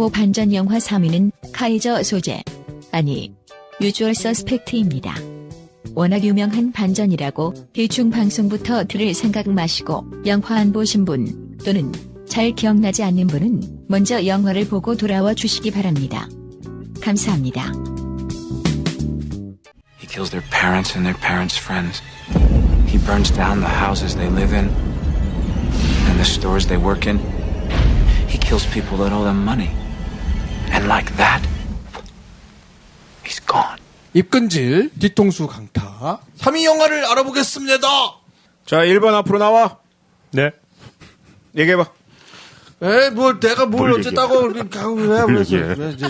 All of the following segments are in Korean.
공포 반전 영화 3위는 카이저 소재, 아니, 유주얼 서스펙트입니다. 워낙 유명한 반전이라고 대충 방송부터 들을 생각 마시고 영화 안 보신 분 또는 잘 기억나지 않는 분은 먼저 영화를 보고 돌아와 주시기 바랍니다. 감사합니다. He kills their parents and their parents' friends. He burns down the houses they live in and the stores they work in. He kills people that owe them money. And like that, he's gone. 입근질 뒤통수 강타 3위 영화를 알아보겠습니다. 자, 1번 앞으로 나와. 네. 얘기해봐. 에, 뭐 내가 뭘 뭘 어쨌다고 왜 뭐야 그런데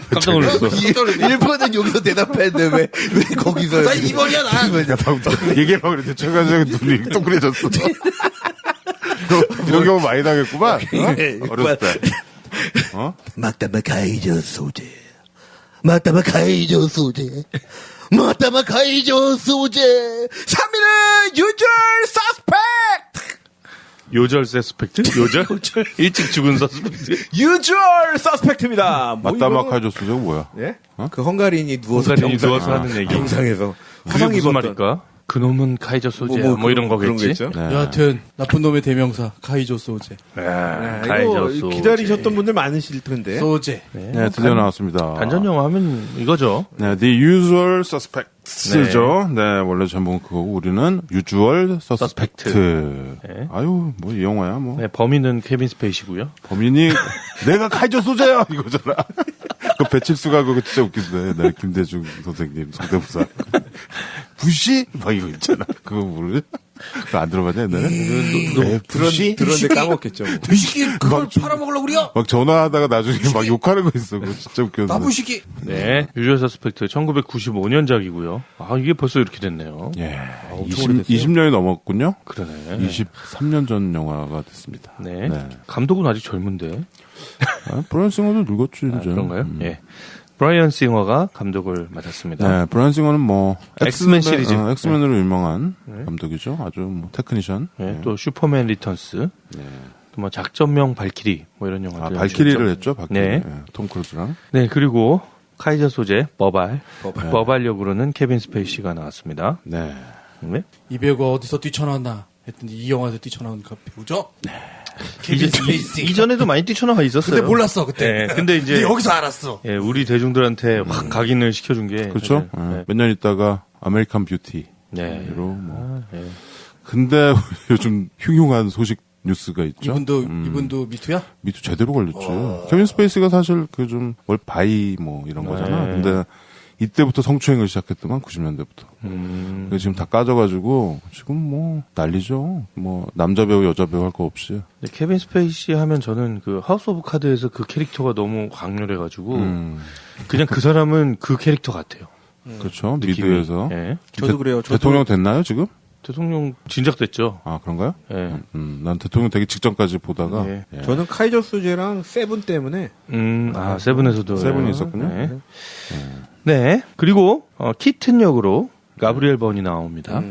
깜짝 놀랐어. 1번은 여기서 대답했는데 왜 거기서 나 2번이야 나. 얘기해봐 그랬더니 최가정 눈이 동그래졌어. 이런 경우 많이 당했구만. 어렸을 때. 막다마 카이저 소재. 막다마 카이저 소재. 막다마 카이저 소재. 3위는 유절 서스펙트. 요절 서스펙트? 요절? 일찍 죽은 서스펙트? 유주얼 서스펙트입니다. 맞다마카조스죠 뭐야? 예? 그 헝가리인이 누워서 헝가리인이 누워서 하는 얘기. 병상에서 그게 화상 무슨 입었던 말일까? 그놈은 카이저 소재야. 뭐 이런 그런 거 거겠지? 있죠? 네. 여하튼 나쁜 놈의 대명사 카이저 소재. 카이저 이거 소재. 기다리셨던 분들 많으실 텐데. 소재. 네, 드디어 나왔습니다. 반전 영화 하면 이거죠. 네, The Usual Suspects죠. 네, 원래 제목은 그거고 우리는 Usual Suspect. 네. 아유, 뭐 이 영화야 뭐. 네, 범인은 케빈 스페이시고요. 범인이 내가 카이저 소재야 이거잖아. 그 배칠수가 그거 진짜 웃긴데. 네, 김대중 선생님 성대모사. 부시? 막 이거 있잖아. 그거 모르지? 그거 안 들어봤냐 옛날에? 네, 부시? 들었는데 까먹겠죠. 뭐. 부시기 그걸 팔아먹으려고 그래요? 막 전화하다가 나중에 막 욕하는 거 있어. 그거 진짜 웃겼는데. 나부시기. 네. 유주얼 서스펙트 1995년작이고요. 아, 이게 벌써 이렇게 됐네요. 예. 엄청 오래됐어요. 20년이 넘었군요. 그러네. 23년 전 영화가 됐습니다. 네. 감독은 아직 젊은데. 브라이언 싱어도 늙었지, 이제. 그런가요? 예. 브라이언 싱어가 감독을 맡았습니다. 네, 브라이언 싱어는 뭐 엑스맨 시리즈. 엑스맨으로 유명한 감독이죠. 아주 뭐 테크니션. 네, 또 슈퍼맨 리턴스. 또 뭐 작전명 발키리 뭐 이런 영화들. 발키리를 했죠. 발키리. 네. 네, 톰 크루즈랑. 네, 그리고 카이저 소재 버발 역으로는 케빈 스페이시가 나왔습니다. 네. 네. 이 배우가 어디서 뛰쳐나왔나 했더니 이 영화에서 뛰쳐나온 그 배우죠? 네. 케빈 스페이시. 이전에도 많이 뛰쳐나와 있었어요. 근데 몰랐어 그때. 네, 근데 이제 여기서 알았어. 예, 우리 대중들한테 확 각인을 시켜준 게 그렇죠. 네. 몇 년 있다가 아메리칸 뷰티로 네. 뭐. 네. 근데 요즘 흉흉한 소식 뉴스가 있죠. 이분도 미투야? 미투 제대로 걸렸죠. 케빈 스페이스가 사실 그 좀 뭘 바이 뭐 이런 거잖아. 근데 이때부터 성추행을 시작했더만 90년대부터. 그래서 지금 다 까져가지고 지금 뭐 난리죠. 뭐 남자 배우 여자 배우 할 거 없이. 근데 케빈 스페이시 하면 저는 그 하우스 오브 카드에서 그 캐릭터가 너무 강렬해가지고 그냥 그 사람은 그 캐릭터 같아요. 그렇죠. 느낌이. 미드에서. 예. 저도 그래요. 저도 대통령 됐나요 지금? 대통령 진작됐죠. 아 그런가요? 예. 난 대통령 되기 직전까지 보다가. 예. 예. 저는 카이저 수제랑 세븐 때문에 세븐에서도 세븐이 있었군요. 네. 네. 그리고 키튼 역으로 가브리엘 번이 나옵니다.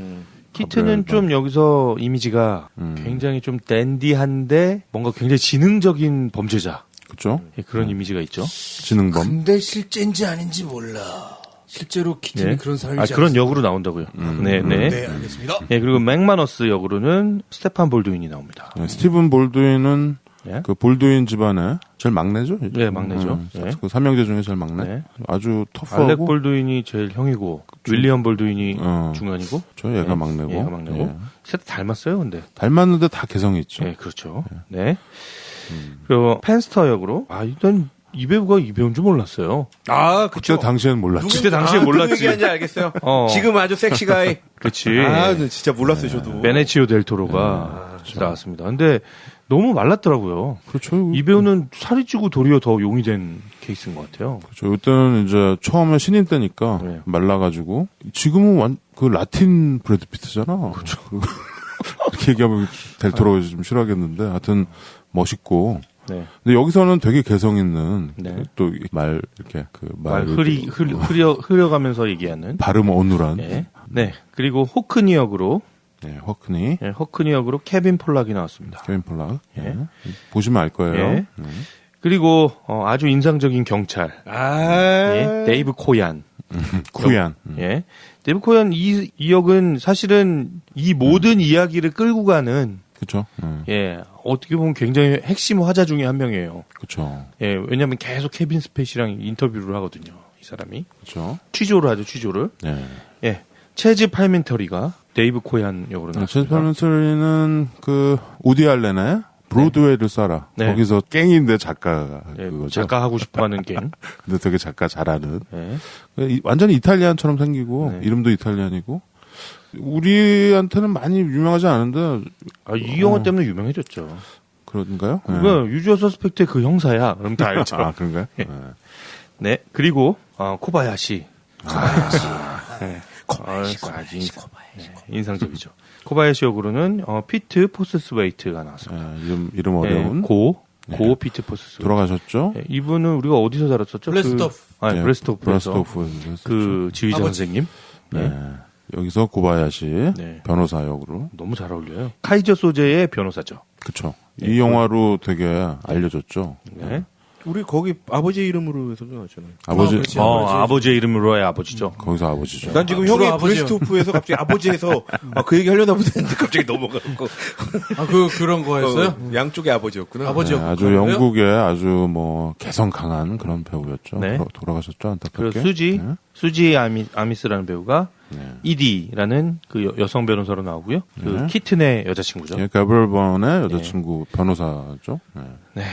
키튼은 좀 여기서 이미지가 굉장히 좀 댄디한데 뭔가 굉장히 지능적인 범죄자. 그렇죠. 예, 그런 이미지가 있죠. 지능범. 근데 실제인지 아닌지 몰라. 실제로 키튼이 예. 그런 사람이지 그런 않습니까? 역으로 나온다고요. 네, 네. 네, 알겠습니다. 예, 그리고 맥마너스 역으로는 스테판 볼드윈이 나옵니다. 네, 스티븐 볼드윈은 예? 그 볼드윈 집안의 제일 막내죠. 네, 막내죠. 예. 그 삼형제 중에 제일 막내. 네. 아주 터프하고. 알렉 볼드윈이 제일 형이고 윌리엄 볼드윈이 어. 중간이고 저 얘가 예, 막내고. 얘가 막내고 예. 셋 닮았어요, 근데. 닮았는데 다 개성이 있죠. 네, 그렇죠. 네. 그리고 펜스터 역으로 일단 이 배우가 이 배우인 줄 몰랐어요. 아, 그때 당시에는 몰랐지. 그때 당시에 누구 몰랐지. 얘기하는지 알겠어요. 어. 지금 아주 섹시가이. 그렇지. 진짜 몰랐어요, 저도. 베네치오 델 토로가 나왔습니다. 근데 너무 말랐더라고요. 그렇죠. 이 배우는 살이 찌고 도리어 더 용이 된 케이스인 것 같아요. 그렇죠. 이때는 이제 처음에 신인 때니까 네. 말라가지고 지금은 그 라틴 브래드 피트잖아. 그렇죠. 이렇게 얘기하면 델토로 좀 싫어하겠는데 하여튼 멋있고. 네. 근데 여기서는 되게 개성 있는 네. 또 말 이렇게 그 말 말 흐려가면서 얘기하는. 발음 어눌한. 네. 네. 그리고 호크니 역으로 네, 허크니. 호크니 역으로 케빈 폴락이 나왔습니다. 케빈 폴락. 예. 보시면 알 거예요. 예. 그리고 아주 인상적인 경찰. 예, 데이브 코얀. 쿠얀. 예. 데이브 코얀 이 역은 사실은 이 모든 이야기를 끌고 가는 그쵸. 예, 어떻게 보면 굉장히 핵심 화자 중에 한 명이에요. 그쵸. 예, 왜냐면 계속 케빈 스페이시랑 인터뷰를 하거든요. 이 사람이. 그쵸. 취조를 하죠, 취조를. 예. 예. 체즈 팔멘터리가 데이브 코얀 역으로 체즈 나왔습니다. 팔멘터리는 그 우디 알렌의 브로드웨이를 쏴라. 네. 거기서 깽인데 작가가 예, 그거죠. 작가 하고 싶어 하는 갱. 근데 되게 작가 잘하는. 예. 완전히 이탈리안처럼 생기고 네. 이름도 이탈리안이고 우리한테는 많이 유명하지 않은데 이 영화 때문에 유명해졌죠. 그런가요? 그거 유주어 서스펙트의 그 형사야. 그럼 다 알죠. 아 그런가요? 네. 네. 그리고 코바야시. 네. 코바야시. 인상적이죠. 코바야시 역으로는 피트 포스스웨이트가 나왔습니다. 이름 어려운 고 피트 포스스웨이트. 돌아가셨죠? 네, 이분은 우리가 어디서 살았었죠? 블레스토프. 브레스토프에서 브레스토프에서 그 지휘자 아버지. 선생님. 네. 여기서 고바야시 네. 변호사 역으로. 너무 잘 어울려요. 카이저 소재의 변호사죠. 그쵸. 이 영화로 되게 알려졌죠. 네. 우리 거기 아버지 이름으로 해서도 나왔잖아요. 아버지, 그렇지. 아버지의 이름으로의 아버지죠. 거기서 아버지죠. 난 지금 주로 형이 아버지요. 브레스토프에서 갑자기 아버지에서 그 얘기 하려나 보다 했는데 갑자기 넘어가고 그런 거였어요? 양쪽의 아버지였구나. 아버지. 네, 아주 그런데요? 영국의 아주 뭐 개성 강한 그런 배우였죠. 네. 돌아가셨죠, 안타깝게. 그리고 수지 아미스라는 배우가 네. 이디라는 그 여성 변호사로 나오고요. 그 네. 키튼의 여자친구죠. 예, 가브리엘 번의 여자친구 변호사죠. 네. 네.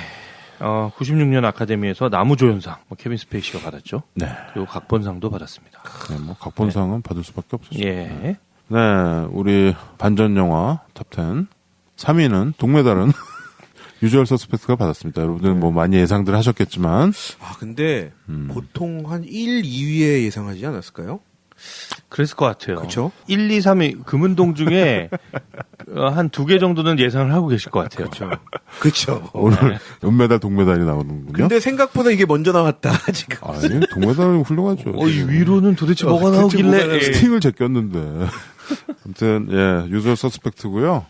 96년 아카데미에서 나무조연상 케빈 스페이시가 받았죠. 네. 그리고 각본상도 받았습니다. 네, 뭐 각본상은 받을 수밖에 없었죠. 예. 네, 우리 반전 영화 탑10 3위는 동메달은 유주얼 서스펙트가 받았습니다. 여러분들 뭐 많이 예상들 하셨겠지만 근데 보통 한 1, 2위에 예상하지 않았을까요? 그랬을 것 같아요. 그쵸? 1, 2, 3위 금은동 중에 한 2개 정도는 예상을 하고 계실 것 같아요. 그렇죠. 오늘 은메달 동메달이 나오는군요. 근데 생각보다 이게 먼저 나왔다 지금. 아니 동메달은 훌륭하죠. 이 위로는 도대체 뭐가 도대체 뭐가 나오길래? 예. 스팅을 제꼈는데. 아무튼 예, 유주얼 서스펙트고요.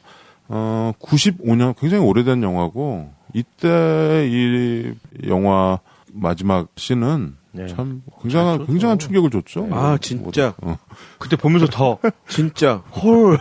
95년 굉장히 오래된 영화고 이때 이 영화 마지막 씬은 네. 참 굉장한 충격을 줬죠. 진짜. 그때 보면서 더 진짜. 헐.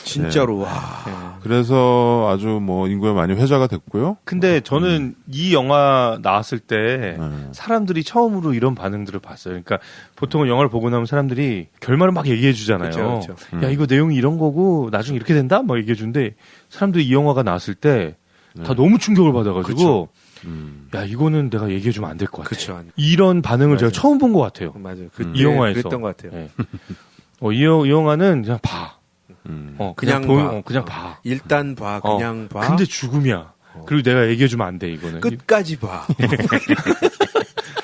진짜로. 와. 그래서 아주 뭐 인구에 많이 회자가 됐고요. 근데 저는 이 영화 나왔을 때 네. 사람들이 처음으로 이런 반응들을 봤어요. 그러니까 보통은 영화를 보고 나면 사람들이 결말을 막 얘기해 주잖아요. 그쵸. 야, 이거 내용이 이런 거고 나중에 이렇게 된다? 막 얘기해 주는데 사람들이 이 영화가 나왔을 때 다 너무 충격을 받아가지고 야, 이거는 내가 얘기해 주면 안 될 것 같아. 그쵸. 이런 반응을 제가 처음 본 것 같아요. 맞아요. 이 영화에서. 그랬던 것 같아요. 네. 이 영화는 그냥 봐. 그냥 봐. 그냥 봐. 일단 봐. 그냥 봐. 근데 죽음이야. 그리고 내가 얘기해 주면 안 돼, 이거는. 끝까지 봐.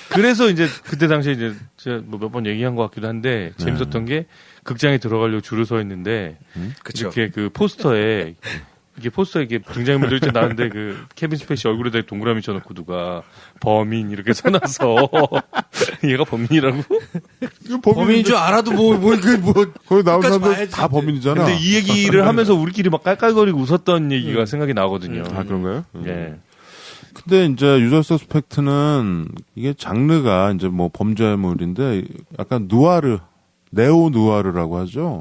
그래서 이제 그때 당시에 이제 제가 뭐 몇 번 얘기한 것 같기도 한데 재밌었던 게 극장에 들어가려고 줄을 서 있는데 그쵸. 이렇게 그 포스터에 이게 포스터에 이게 등장인물들 이렇게 나는데 그 케빈 스페이시 얼굴에다 동그라미 쳐놓고 누가 범인 이렇게 써놔서 얘가 범인이라고? 범인인 줄 알아도 거기 나온 끝까지 사람들 봐야지. 다 범인이잖아. 근데 이 얘기를 하면서 우리끼리 막 깔깔거리고 웃었던 얘기가 생각이 나거든요. 아 그런가요? 예. 근데 이제 유저 서스펙트는 이게 장르가 이제 뭐 범죄물인데 약간 누아르, 네오 누아르라고 하죠.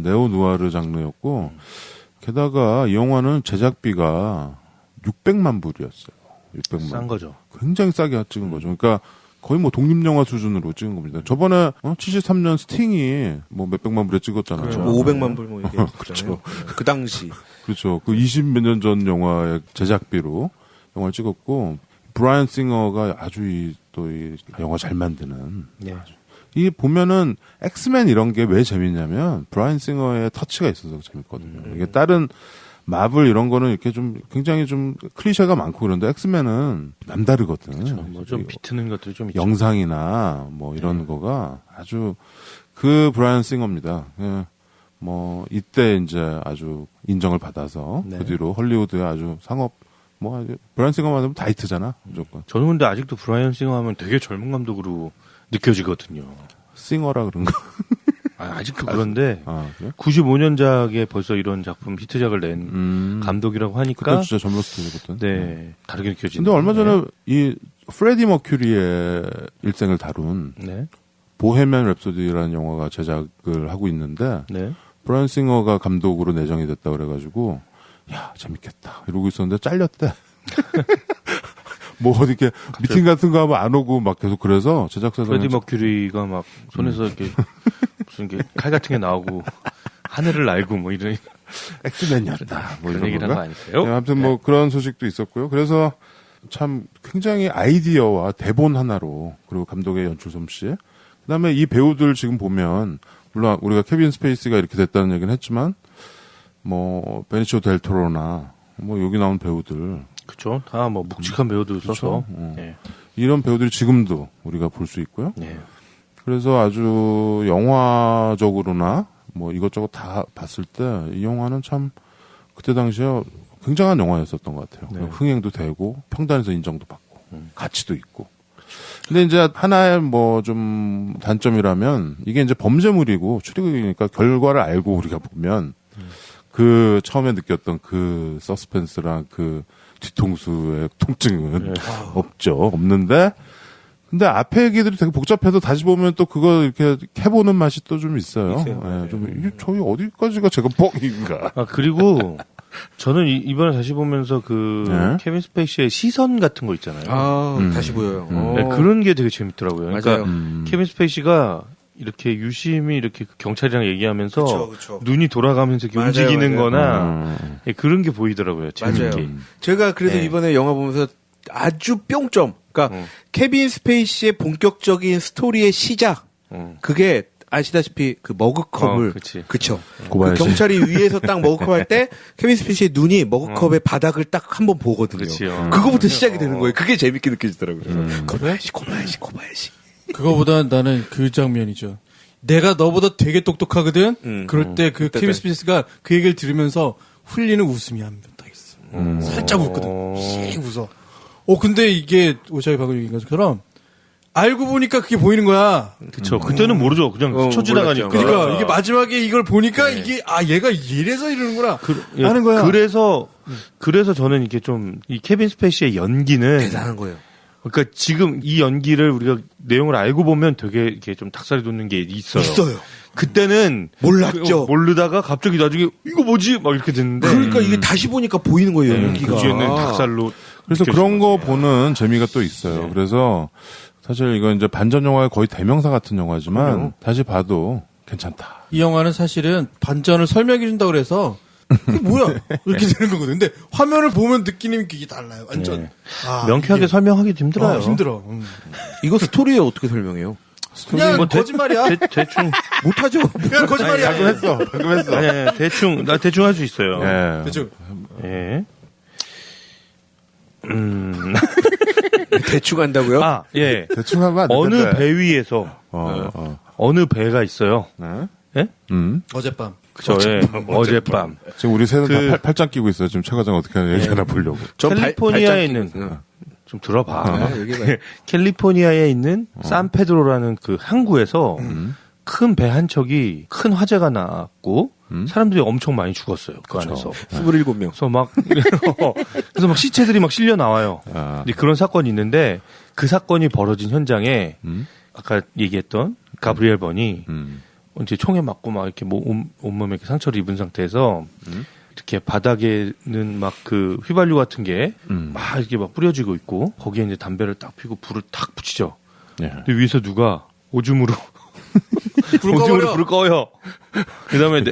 네오 누아르 장르였고 게다가 이 영화는 제작비가 600만 불이었어요. 600만. 싼 거죠. 굉장히 싸게 찍은 거죠. 그러니까 거의 뭐 독립영화 수준으로 찍은 겁니다. 저번에 73년 스팅이 뭐 몇백만 불에 찍었잖아요. 그렇죠. 500만 불 뭐 이게 그렇죠. 그 당시. 그렇죠. 그 20몇 년 전 영화의 제작비로 영화를 찍었고 브라이언 싱어가 아주 또 이 영화 잘 만드는. 네. 이게 보면은 엑스맨 이런 게 왜 재밌냐면 브라이언 싱어의 터치가 있어서 재밌거든요. 이게 다른 마블 이런 거는 이렇게 좀 굉장히 좀 클리셰가 많고 그런데 엑스맨은 남다르거든. 뭐 좀 비트는 것들이 좀 있죠. 영상이나 뭐 이런 거가 아주 그 브라이언 싱어입니다. 예. 뭐 이때 이제 아주 인정을 받아서 네. 그 뒤로 헐리우드의 아주 상업 뭐 아주 브라이언 싱어만 하면 다 히트잖아 무조건. 저는 근데 아직도 브라이언 싱어 하면 되게 젊은 감독으로 느껴지거든요. 싱어라 그런 거. 아직도 그런데 그래? 95년작에 벌써 이런 작품 히트작을 낸 감독이라고 하니까 그때 진짜 젊었을 때거든. 네 다르게 느껴지네요. 근데 얼마 전에 이 프레디 머큐리의 일생을 다룬 네. 보헤미안 랩소디라는 영화가 제작을 하고 있는데 네. 브라이언 싱어가 감독으로 내정이 됐다 그래가지고 야 재밌겠다 이러고 있었는데 잘렸대. 뭐 어디 이렇게 미팅 같은 거 하면 안 오고 막 계속 그래서 제작사에서 프레디 머큐리가 막 손에서 이렇게 무슨 게 칼 같은 게 나오고 하늘을 날고 뭐 이런 엑스맨이었다. 뭐 그런 이런 얘기를 한 건가? 거 아닐까요? 네, 아무튼 뭐 그런 소식도 있었고요. 그래서 참 굉장히 아이디어와 대본 하나로 그리고 감독의 연출 솜씨 그다음에 이 배우들 지금 보면 물론 우리가 케빈 스페이시가 이렇게 됐다는 얘기는 했지만 뭐 베니시오 델 토로나 뭐 여기 나온 배우들 그렇죠. 다 뭐 묵직한 배우들 써서 네. 이런 배우들이 지금도 우리가 볼 수 있고요. 네. 그래서 아주 영화적으로나 뭐 이것저것 다 봤을 때 이 영화는 참 그때 당시에 굉장한 영화였었던 것 같아요. 네. 흥행도 되고 평단에서 인정도 받고 가치도 있고. 근데 이제 하나의 뭐 좀 단점이라면 이게 이제 범죄물이고 추리극이니까 결과를 알고 우리가 보면 그 처음에 느꼈던 그 서스펜스랑 그 뒤통수의 통증은 없는데 근데 앞에 얘기들이 되게 복잡해도 다시 보면 또 그거 이렇게 해보는 맛이 또 좀 있어요. 네, 좀 이게 저희 어디까지가 제가 뻥인가. 아 그리고 저는 이번에 다시 보면서 그 네. 케빈 스페이시의 시선 같은 거 있잖아요. 다시 보여요. 네, 그런 게 되게 재밌더라고요. 그러니까 맞아요. 케빈 스페이시가 이렇게 유심히 이렇게 경찰이랑 얘기하면서 그쵸. 눈이 돌아가면서 이렇게 맞아요, 움직이는 맞아요. 거나 예, 그런 게 보이더라고요. 재밌게. 맞아요. 제가 그래서 네. 이번에 영화 보면서 아주 뿅점. 그러니까 케빈 스페이시의 본격적인 스토리의 시작. 그게 아시다시피 그 머그컵을 그치. 그쵸. 그 고바야시. 경찰이 위에서 딱 머그컵 할 때 케빈 스페이시의 눈이 머그컵의 바닥을 딱 한번 보거든요. 그치요. 그거부터 시작이 되는 거예요. 그게 재밌게 느껴지더라고요. 고바야시. 그거보다 나는 그 장면이죠. 내가 너보다 되게 똑똑하거든. 그럴 때 그 케빈 스페이스가 그 얘기를 들으면서 흘리는 웃음이 한 번 딱 있어. 살짝 웃거든. 씩 웃어. 근데 이게 오샤이 박을 얘기한 것처럼 알고 보니까 그게 보이는 거야. 그쵸. 그때는 모르죠. 그냥 스쳐 지나가니까. 그러니까 이게 마지막에 이걸 보니까 이게 얘가 이래서 이러는구나 예, 하는 거야. 그래서 저는 이게 좀 이 케빈 스페이시의 연기는 대단한 거예요. 그러니까 지금 이 연기를 우리가 내용을 알고 보면 되게 이렇게 좀 닭살이 돋는 게 있어요. 그때는 몰랐죠. 모르다가 갑자기 나중에 이거 뭐지? 막 이렇게 됐는데. 그러니까 이게 다시 보니까 보이는 거예요. 연기가. 그 뒤에는 닭살로. 그래서 그런 거 보는 재미가 또 있어요. 네. 그래서 사실 이건 이제 반전 영화의 거의 대명사 같은 영화지만 다시 봐도 괜찮다. 이 영화는 사실은 반전을 설명해 준다고 그래서 이게 뭐야 이렇게 되는 거거든. 근데 화면을 보면 느끼는 게 달라요. 완전 명쾌하게 설명하기도 힘들어요. 힘들어. 이거 스토리에 어떻게 설명해요? 그냥 뭐 거짓말이야. 대충. 못하죠. 그냥 거짓말이야. 방금 했어. 아니, 대충 할 수 있어요. 예. 대충. 예. 대충 한다고요? 아, 예. 대충 하면 안 어느 된대. 배 위에서 어느 배가 있어요. 네. 예? 어젯밤. 그쵸, 예. 어젯밤. 지금 우리 셋은 그- 다 팔짱 끼고 있어요. 지금 최 과장 어떻게 하나 얘기 하나 보려고. 캘리포니아에 있는 좀 들어봐. 캘리포니아에 있는 산페드로라는 그 항구에서 큰 배 한 척이 큰 화재가 났고 사람들이 엄청 많이 죽었어요. 그 안에서. 27명. 그래서 막 시체들이 막 실려 나와요. 근데 그런 사건이 있는데 그 사건이 벌어진 현장에 아까 얘기했던 가브리엘 번이 이제 총에 맞고 막 이렇게 온몸에 이렇게 상처를 입은 상태에서 이렇게 바닥에는 막 그 휘발유 같은 게 막 이렇게 막 뿌려지고 있고 거기에 이제 담배를 딱 피고 불을 탁 붙이죠. 예. 근데 위에서 누가 오줌으로 불을 불을 꺼요. 그다음에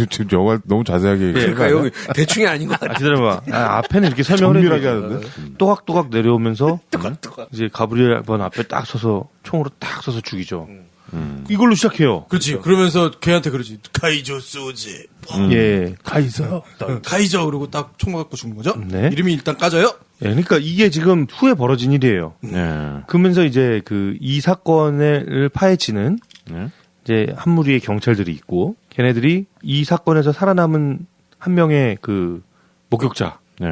지금 영화 너무 자세하게 얘기해. 그러니까 여기 대충이 아닌 것 같아. 기다려봐. 앞에는 이렇게 설명을 정밀하게 해줘요. 하는데. 또각또각 내려오면서 이제 가브리엘 번 앞에 딱 서서 총으로 딱 서서 죽이죠. 이걸로 시작해요. 그렇지. 그러면서 걔한테 그러지. 카이조 소지. 예. 카이저 그러고 딱 총 갖고 죽는 거죠. 네. 이름이 일단 까져요. 예, 그러니까 이게 지금 후에 벌어진 일이에요. 예. 그러면서 이제 그 이 사건을 파헤치는 이제 한 무리의 경찰들이 있고 걔네들이 이 사건에서 살아남은 한 명의 그 목격자 네.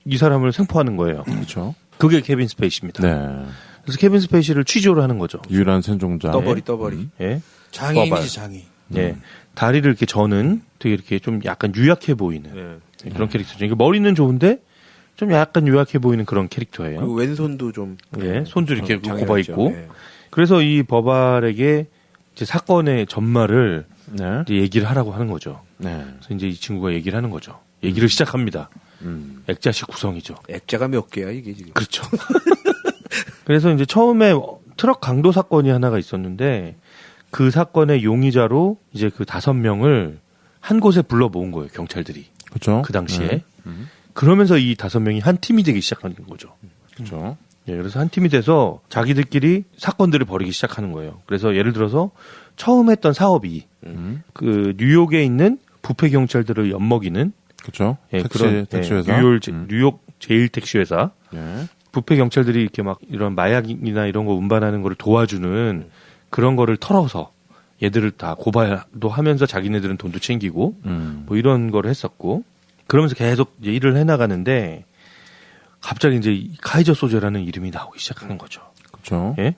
이 사람을 생포하는 거예요. 그렇죠. 그게 케빈 스페이시입니다. 네. 그래서 케빈 스페이시를 취조를 하는 거죠. 유일한 생존자. 떠버리. 예. 장인이지 장인. 예. 다리를 이렇게 저는 되게 이렇게 좀 약간 유약해 보이는 그런 캐릭터죠. 그러니까 머리는 좋은데 좀 약간 유약해 보이는 그런 캐릭터예요. 그리고 왼손도 좀 예, 손도 이렇게 장애가 굽어 있죠. 있고. 예. 그래서 이 버발에게 이제 사건의 전말을 네. 이제 얘기를 하라고 하는 거죠. 네. 그래서 이제 이 친구가 얘기를 하는 거죠. 얘기를 시작합니다. 액자식 구성이죠. 액자가 몇 개야 이게 지금? 그렇죠. 그래서 이제 처음에 트럭 강도 사건이 하나가 있었는데 그 사건의 용의자로 이제 그 5명을 한 곳에 불러 모은 거예요. 경찰들이. 그렇죠. 그 당시에. 그러면서 이 5명이 한 팀이 되기 시작하는 거죠. 그렇죠. 예, 그래서 한 팀이 돼서 자기들끼리 사건들을 벌이기 시작하는 거예요. 그래서 예를 들어서 처음 했던 사업이 그 뉴욕에 있는 부패 경찰들을 엿먹이는 그렇죠. 예, 택시 회사. 뉴욕 제일 택시 회사. 예. 부패 경찰들이 이렇게 막 이런 마약이나 이런 거 운반하는 거를 도와주는 그런 거를 털어서 얘들을 다 고발도 하면서 자기네들은 돈도 챙기고 뭐 이런 거를 했었고 그러면서 계속 이제 일을 해나가는데 갑자기 이제 이 카이저 소재라는 이름이 나오기 시작하는 거죠. 그렇죠. 예?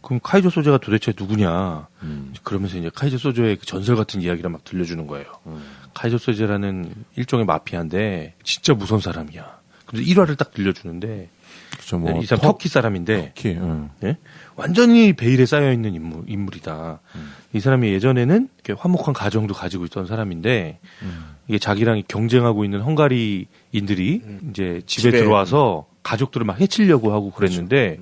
그럼 카이저 소재가 도대체 누구냐? 그러면서 이제 카이저 소재의 그 전설 같은 이야기를 막 들려주는 거예요. 카이저 소재라는 일종의 마피아인데 진짜 무서운 사람이야. 그래서 1화를 딱 들려주는데 그렇죠. 뭐 이 사람 터키 사람인데 터키. 예? 완전히 베일에 쌓여 있는 인물이다. 이 사람이 예전에는 이렇게 화목한 가정도 가지고 있던 사람인데 이게 자기랑 경쟁하고 있는 헝가리인들이 이제 집에 들어와서 가족들을 막 해치려고 하고 그랬는데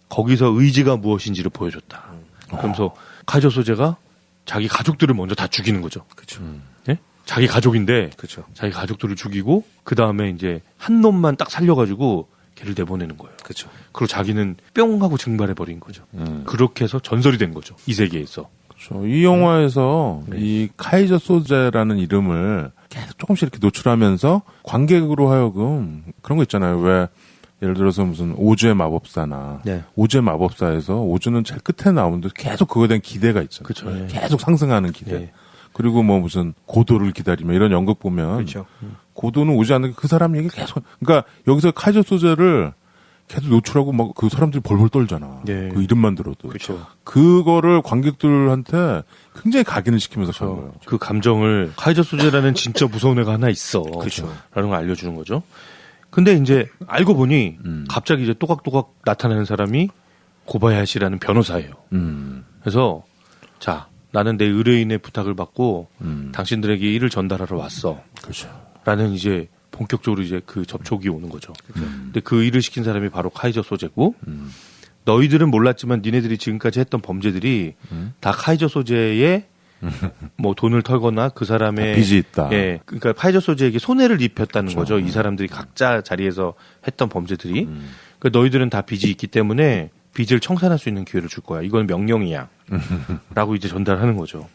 거기서 의지가 무엇인지를 보여줬다. 그러면서 카이저 소재가 자기 가족들을 먼저 다 죽이는 거죠. 그렇죠. 예? 자기 가족인데 그렇죠. 자기 가족들을 죽이고 그 다음에 이제 한 놈만 딱 살려가지고 걔를 내보내는 거예요. 그렇죠. 그리고 자기는 뿅 하고 증발해 버린 거죠. 그렇게 해서 전설이 된 거죠. 이 세계에서. 그렇죠. 이 영화에서 이 카이저 소재라는 이름을 계속 조금씩 이렇게 노출하면서 관객으로 하여금 그런 거 있잖아요. 왜 예를 들어서 무슨 오즈의 마법사나 네. 오즈의 마법사에서 오즈는 제일 끝에 나오는데 계속 그거에 대한 기대가 있잖아요. 그쵸, 예. 계속 상승하는 기대. 예. 그리고 뭐 무슨 고도를 기다리며 이런 연극 보면 그렇죠. 고도는 오지 않는 그 사람 얘기 계속 그러니까 여기서 카이저 소재를 계속 노출하고 막 그 사람들이 벌벌 떨잖아. 예. 그 이름만 들어도. 그렇죠. 그거를 관객들한테 굉장히 각인을 시키면서 간 거예요. 그 감정을 카이저 소재라는 진짜 무서운 애가 하나 있어. 그렇죠. 라는 걸 알려주는 거죠. 근데 이제 알고 보니 갑자기 이제 또각또각 나타나는 사람이 고바야시라는 변호사예요. 그래서 자 나는 내 의뢰인의 부탁을 받고 당신들에게 일을 전달하러 왔어. 그렇죠. 라는 이제 본격적으로 이제 그 접촉이 오는 거죠. 근데 그 일을 시킨 사람이 바로 카이저 소재고 너희들은 몰랐지만 니네들이 지금까지 했던 범죄들이 다 카이저 소재의 뭐 돈을 털거나 그 사람의 빚이 있다. 예, 그러니까 카이저 소재에게 손해를 입혔다는 거죠. 이 사람들이 각자 자리에서 했던 범죄들이. 그러니까 너희들은 다 빚이 있기 때문에 빚을 청산할 수 있는 기회를 줄 거야. 이건 명령이야. 라고 이제 전달하는 거죠.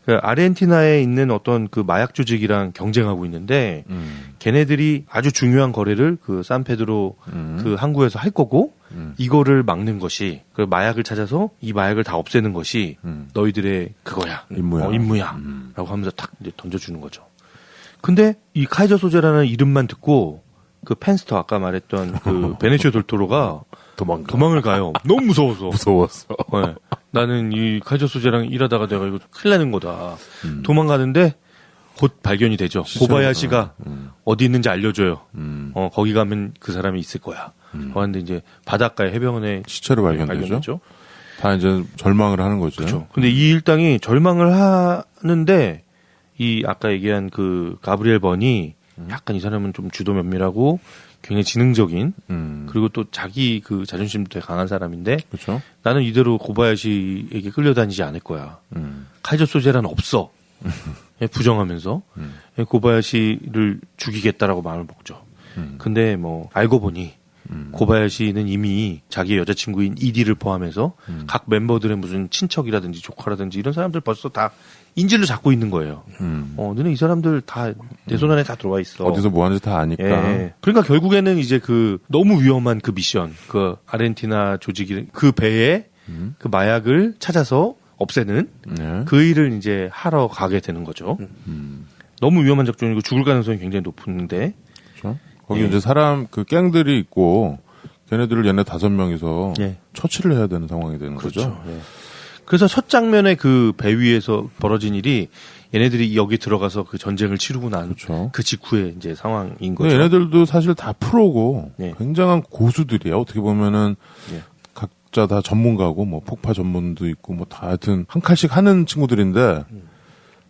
그 아르헨티나에 있는 어떤 그 마약 조직이랑 경쟁하고 있는데 걔네들이 아주 중요한 거래를 그 산페드로 그 항구에서 할 거고 이거를 막는 것이 그 마약을 찾아서 이 마약을 다 없애는 것이 너희들의 그거야. 임무야. 임무야. 라고 하면서 탁 이제 던져주는 거죠. 근데 이 카이저 소재라는 이름만 듣고 그 펜스터 아까 말했던 그 베네치오 델 토로가 도망을 가요. 너무 무서워서. 네. 나는 이 카이저 소재랑 일하다가 내가 이거 큰일 나는 거다. 도망가는데 곧 발견이 되죠. 고바야시가 어디 있는지 알려줘요. 거기 가면 그 사람이 있을 거야. 그런데 이제 바닷가에 해변에 시체로 발견되죠. 다 이제 절망을 하는 거죠. 그렇죠. 근데 이 일당이 절망을 하는데 이 아까 얘기한 그 가브리엘 번이 약간 이 사람은 좀 주도 면밀하고 굉장히 지능적인 그리고 또 자기 그 자존심도 되게 강한 사람인데 그렇죠. 나는 이대로 고바야시에게 끌려다니지 않을 거야. 카이저 소재란 없어. 부정하면서 고바야시를 죽이겠다라고 마음을 먹죠. 근데 뭐 알고 보니 고바야시는 이미 자기의 여자친구인 이디를 포함해서 각 멤버들의 무슨 친척이라든지 조카라든지 이런 사람들 벌써 다 인질로 잡고 있는 거예요. 너네 이 사람들 다 내 손 안에 다 들어와 있어. 어디서 뭐 하는지 다 아니까. 예. 그러니까 결국에는 이제 그 너무 위험한 그 미션, 그 아르헨티나 조직이 그 배에 그 마약을 찾아서 없애는 네. 그 일을 이제 하러 가게 되는 거죠. 너무 위험한 작전이고 죽을 가능성이 굉장히 높은데. 그렇죠. 거기 이제 사람 그 갱들이 있고 걔네들을 얘네 5명이서 예. 처치를 해야 되는 상황이 되는 거죠. 예. 그래서 첫 장면에 그 배 위에서 벌어진 일이 얘네들이 여기 들어가서 그 전쟁을 치르고 난 그렇죠. 그 직후의 이제 상황인 근데 거죠. 얘네들도 사실 다 프로고 예. 굉장한 고수들이에요. 어떻게 보면은 예. 각자 다 전문가고 뭐 폭파 전문도 있고 뭐 다 하여튼 한 칼씩 하는 친구들인데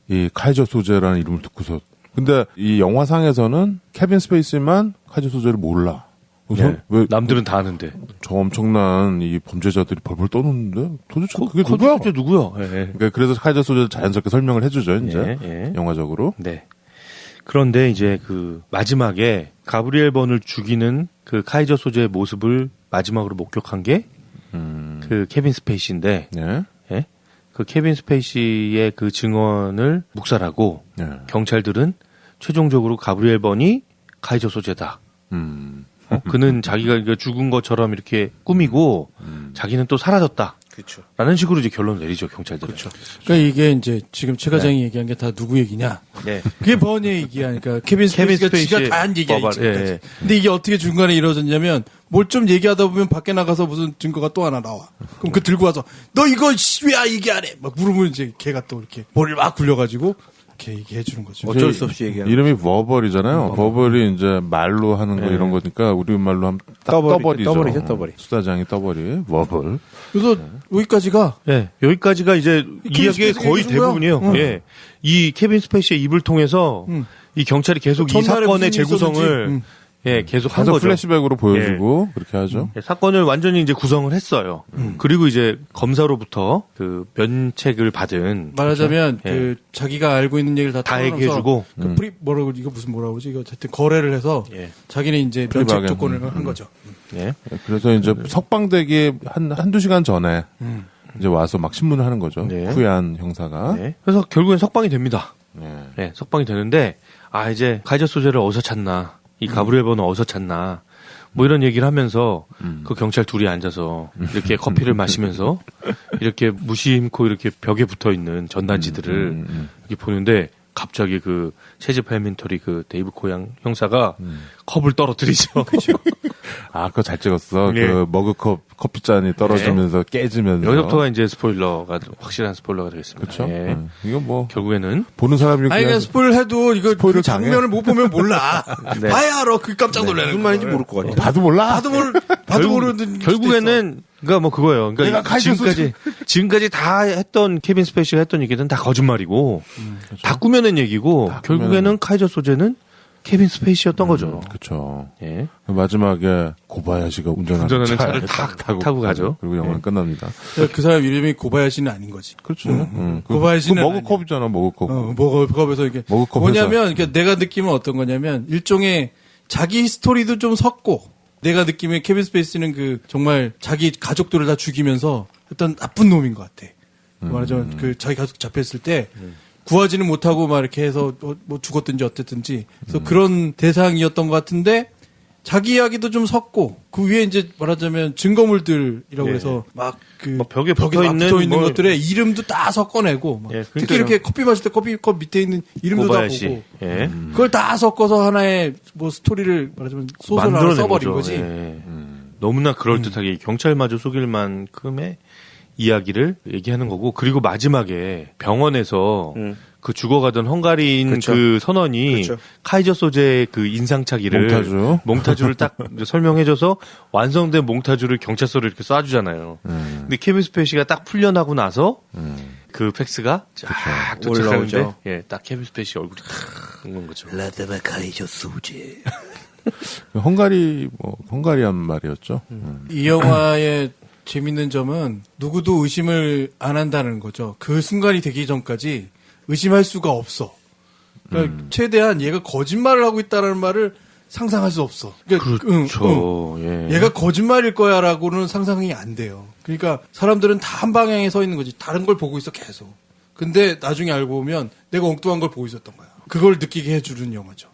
이 카이저 소재라는 이름을 듣고서 근데 이 영화상에서는 케빈 스페이시만 카이저 소재를 몰라. 그래서 예. 왜 남들은 다 아는데. 저 엄청난 이 범죄자들이 벌벌 떠는데 도대체 그게 누구야? 그게 누구야? 예. 그러니까 그래서 카이저 소재를 자연스럽게 설명을 해주죠 이제 예. 영화적으로. 네. 그런데 이제 그 마지막에 가브리엘 번을 죽이는 그 카이저 소재의 모습을 마지막으로 목격한 게 그 케빈 스페이시인데, 예. 예? 그 케빈 스페이시의 그 증언을 묵살하고 예. 경찰들은 최종적으로 가브리엘 번이 카이저 소재다. 그는 자기가 죽은 것처럼 이렇게 꾸미고 자기는 또 사라졌다. 그렇죠. 라는 식으로 이제 결론을 내리죠, 경찰들은. 그렇죠. 그러니까 이게 이제 지금 최 과장이 얘기한 게 다 누구 얘기냐? 네. 그게 번의 얘기하니까 케빈 스페이시가 지가 다 한 얘기야. 예, 예. 근데 이게 어떻게 중간에 이루어졌냐면 뭘 좀 얘기하다 보면 밖에 나가서 무슨 증거가 또 하나 나와. 그럼 그 들고 와서 너 이거 왜 얘기 안 해? 막 물으면 이제 걔가 또 이렇게 머리를 막 굴려가지고 이렇게 얘기해 주는 거죠. 어쩔 수 없이 얘기하는 이름이 버벌이잖아요. 버벌이 이제 말로 하는 거 이런 거니까 우리 말로 하면 딱 떠벌이죠. 떠벌이죠, 떠벌이. 수다장이 떠벌이 버벌. 그래서 여기까지가 네, 여기까지가 이제 이야기의 스페이시가 거의 얘기해준 거야? 대부분이에요. 응. 예. 이 케빈 스페이시의 입을 통해서 이 경찰이 계속 이 전날에 사건의 무슨 일이 재구성을 있었는지. 예, 계속 한 가서 거죠. 플래시백으로 보여주고 그렇게 하죠. 예, 사건을 완전히 이제 구성을 했어요. 그리고 이제 검사로부터 그 면책을 받은 말하자면 그렇죠? 그 자기가 알고 있는 얘기를 다 다 털어놔서 얘기해주고 그 프리 뭐라고 이거 무슨 뭐라고 그러지? 이거 하여튼 거래를 해서 예. 자기는 이제 프리바겐. 면책 조건을 한 거죠. 예. 그래서 이제 석방되기 한두 시간 전에 이제 와서 막 신문을 하는 거죠. 네. 후야한 형사가. 네. 그래서 결국엔 석방이 됩니다. 네. 네, 석방이 되는데 이제 카이저 소재를 어디서 찾나? 이 가브리엘 번은 어디서 찾나? 뭐 이런 얘기를 하면서 그 경찰 둘이 앉아서 이렇게 커피를 마시면서 이렇게 무심코 이렇게 벽에 붙어 있는 전단지들을 이렇게 보는데 갑자기 그 체즈 펠민터리 그 데이브 코양 형사가 컵을 떨어뜨리죠. 아, 그거 잘 찍었어. 예. 그 머그컵 커피잔이 떨어지면서 깨지면서. 여기서부터가 이제 스포일러가 확실한 스포일러가 되겠습니다. 그렇죠. 예. 이거 뭐 결국에는 보는 사람이 아니, 그냥 그냥 스포일 해도 이거 스포일을 그 장면을 못 보면 몰라. 네. 봐야 알아. 그 깜짝 놀라는 무슨 말인지 모를 것 같아요. 봐도 몰라. 봐도 모르는 결국에는 그러니까 뭐 그거예요. 그러니까 내가 카이저 지금까지 다 했던 케빈 스페이시가 했던 얘기는 다 거짓말이고 다 꾸며낸 얘기고 결국에는 카이저 소재는 케빈 스페이시였던 거죠. 그렇죠. 예. 마지막에 고바야시가 운전하는 차를 탁 타고 가죠. 그리고 영화는 끝납니다. 그 사람 이름이 고바야시는 아닌 거지. 그렇죠. 고바야시는 그 머그컵이잖아, 머그컵. 머그컵에서 이게 머그컵 뭐냐면 그러니까 내가 느낌은 어떤 거냐면 일종의 자기 스토리도 좀 섞고 내가 느낌에 케빈 스페이스는 그 정말 자기 가족들을 다 죽이면서 어떤 나쁜 놈인 것 같아. 말하자면 그 자기 가족 잡혔을 때 구하지는 못하고 막 이렇게 해서 뭐 죽었든지 어쨌든지 그래서 그런 대상이었던 것 같은데 자기 이야기도 좀 섞고 그 위에 이제 말하자면 증거물들이라고 해서 막 그 뭐 벽에 붙어 있는 뭐 것들의 이름도 다 섞어내고 막 예, 특히 그러니까요. 이렇게 커피 마실 때 커피컵 밑에 있는 이름도 고바야시. 다 보고 예. 그걸 다 섞어서 하나의 뭐 스토리를 말하자면 소설 하나 만들어낸 써버린 거죠. 거지. 예. 너무나 그럴듯하게 경찰마저 속일 만큼의 이야기를 얘기하는 거고 그리고 마지막에 병원에서 그 죽어가던 헝가리인 그쵸. 그 선원이 그쵸. 카이저 소재의 그 인상착의를 몽타주를 딱 설명해줘서 완성된 몽타주를 경찰서로 이렇게 쏴주잖아요. 근데 케빈 스페이시가 딱 풀려나고 나서 그 팩스가 쫙 도착하는데 올라오죠. 예, 딱 케빈 스페이시 얼굴이 탁 오는 거죠. 라다바 카이저 소재. 헝가리안 말이었죠. 이 영화의 재밌는 점은 누구도 의심을 안 한다는 거죠. 그 순간이 되기 전까지 의심할 수가 없어. 그러니까 최대한 얘가 거짓말을 하고 있다는 말을 상상할 수 없어. 그러니까 그렇죠. 예. 얘가 거짓말일 거야라고는 상상이 안 돼요. 그러니까 사람들은 다 한 방향에 서 있는 거지. 다른 걸 보고 있어 계속. 근데 나중에 알고 보면 내가 엉뚱한 걸 보고 있었던 거야. 그걸 느끼게 해주는 영화죠.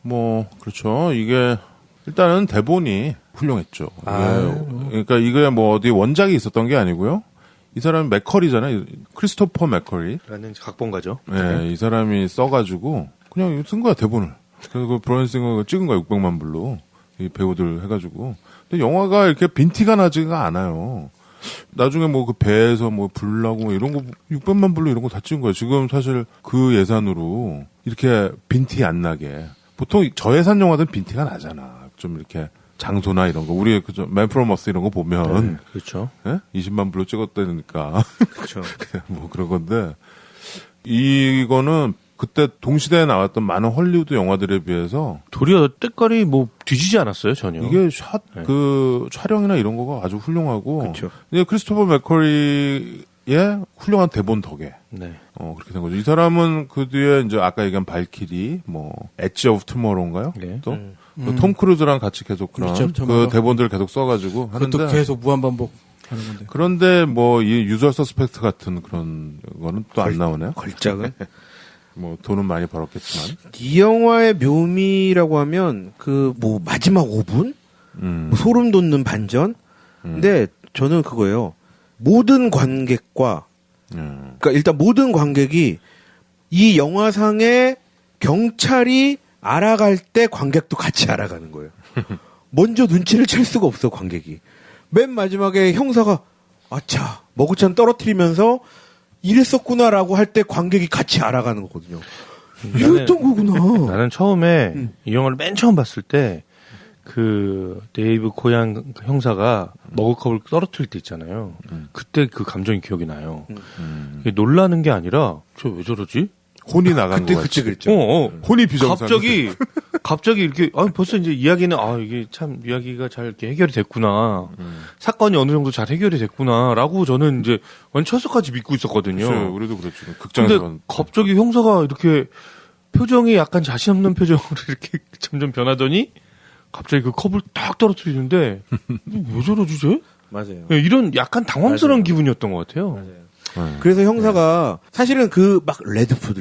뭐 그렇죠. 이게 일단은 대본이 훌륭했죠. 그러니까 이게 뭐 어디 원작이 있었던 게 아니고요. 이 사람이 맥커리잖아요. 크리스토퍼 맥커리. 라는 각본가죠. 네, 이 사람이 써가지고 그냥 쓴 거야 대본을. 그리고 브라이언 싱어가 찍은 거야 600만 불로 이 배우들 해가지고. 근데 영화가 이렇게 빈티가 나지가 않아요. 나중에 뭐 그 배에서 뭐 불 나고 뭐 이런 거 600만 불로 이런 거 다 찍은 거예요. 지금 사실 그 예산으로 이렇게 빈티 안 나게 보통 저예산 영화들은 빈티가 나잖아. 좀 이렇게 장소나 이런 거 우리 그저 맨 프롬 어스 이런 거 보면 그렇죠. 예? 20만 불로 찍었다니까. 그렇죠. 뭐 그런 건데 이거는 그때 동시대에 나왔던 많은 헐리우드 영화들에 비해서 도리어 때깔이 뭐 뒤지지 않았어요 전혀. 이게 샷 그 촬영이나 이런 거가 아주 훌륭하고 그렇죠. 이게 크리스토퍼 맥커리의 훌륭한 대본 덕에 네. 그렇게 된 거죠. 이 사람은 그 뒤에 이제 아까 얘기한 발키리 뭐 엣지 오브 투모로우인가요? 네. 또 톰 크루즈랑 같이 계속 그런 그렇죠, 그 투모로우. 대본들을 계속 써가지고 그것도 하는데 계속 무한반복 하는 건데. 그런데 뭐 이 유저 서스펙트 같은 그런 거는 또 안 나오네요. 걸작은 뭐 돈은 많이 벌었겠지만 이 영화의 묘미라고 하면 그 뭐 마지막 5분 뭐 소름 돋는 반전. 근데 저는 그거예요. 모든 관객과 그러니까 일단 모든 관객이 이 영화상의 경찰이 알아갈 때 관객도 같이 알아가는 거예요. 먼저 눈치를 챌 수가 없어 관객이. 맨 마지막에 형사가 아차 머구참 떨어뜨리면서 이랬었구나라고 할 때 관객이 같이 알아가는 거거든요. 이랬던 거구나. 나는 처음에 이 영화를 맨 처음 봤을 때 그 데이브 코얀 형사가 머그컵을 떨어뜨릴 때 있잖아요. 그때 그 감정이 기억이 나요. 이게 놀라는 게 아니라 저 왜 저러지? 혼이 나간 거 그때 같이. 그랬죠. 혼이 비정상. 갑자기 이렇게 벌써 이제 이야기는 이게 참 이야기가 잘 이렇게 해결이 됐구나. 사건이 어느 정도 잘 해결이 됐구나라고 저는 이제 완전 철석까지 믿고 있었거든요. 그렇죠. 우리도 그랬죠. 극장에서 근데 봤는데. 갑자기 형사가 이렇게 표정이 약간 자신 없는 표정으로 이렇게 점점 변하더니 갑자기 그 컵을 딱 떨어뜨리는데 왜 저러지 쟤? 맞아요. 이런 약간 당황스러운 맞아요. 기분이었던 것 같아요. 그래서 형사가 사실은 그 막 레드푸드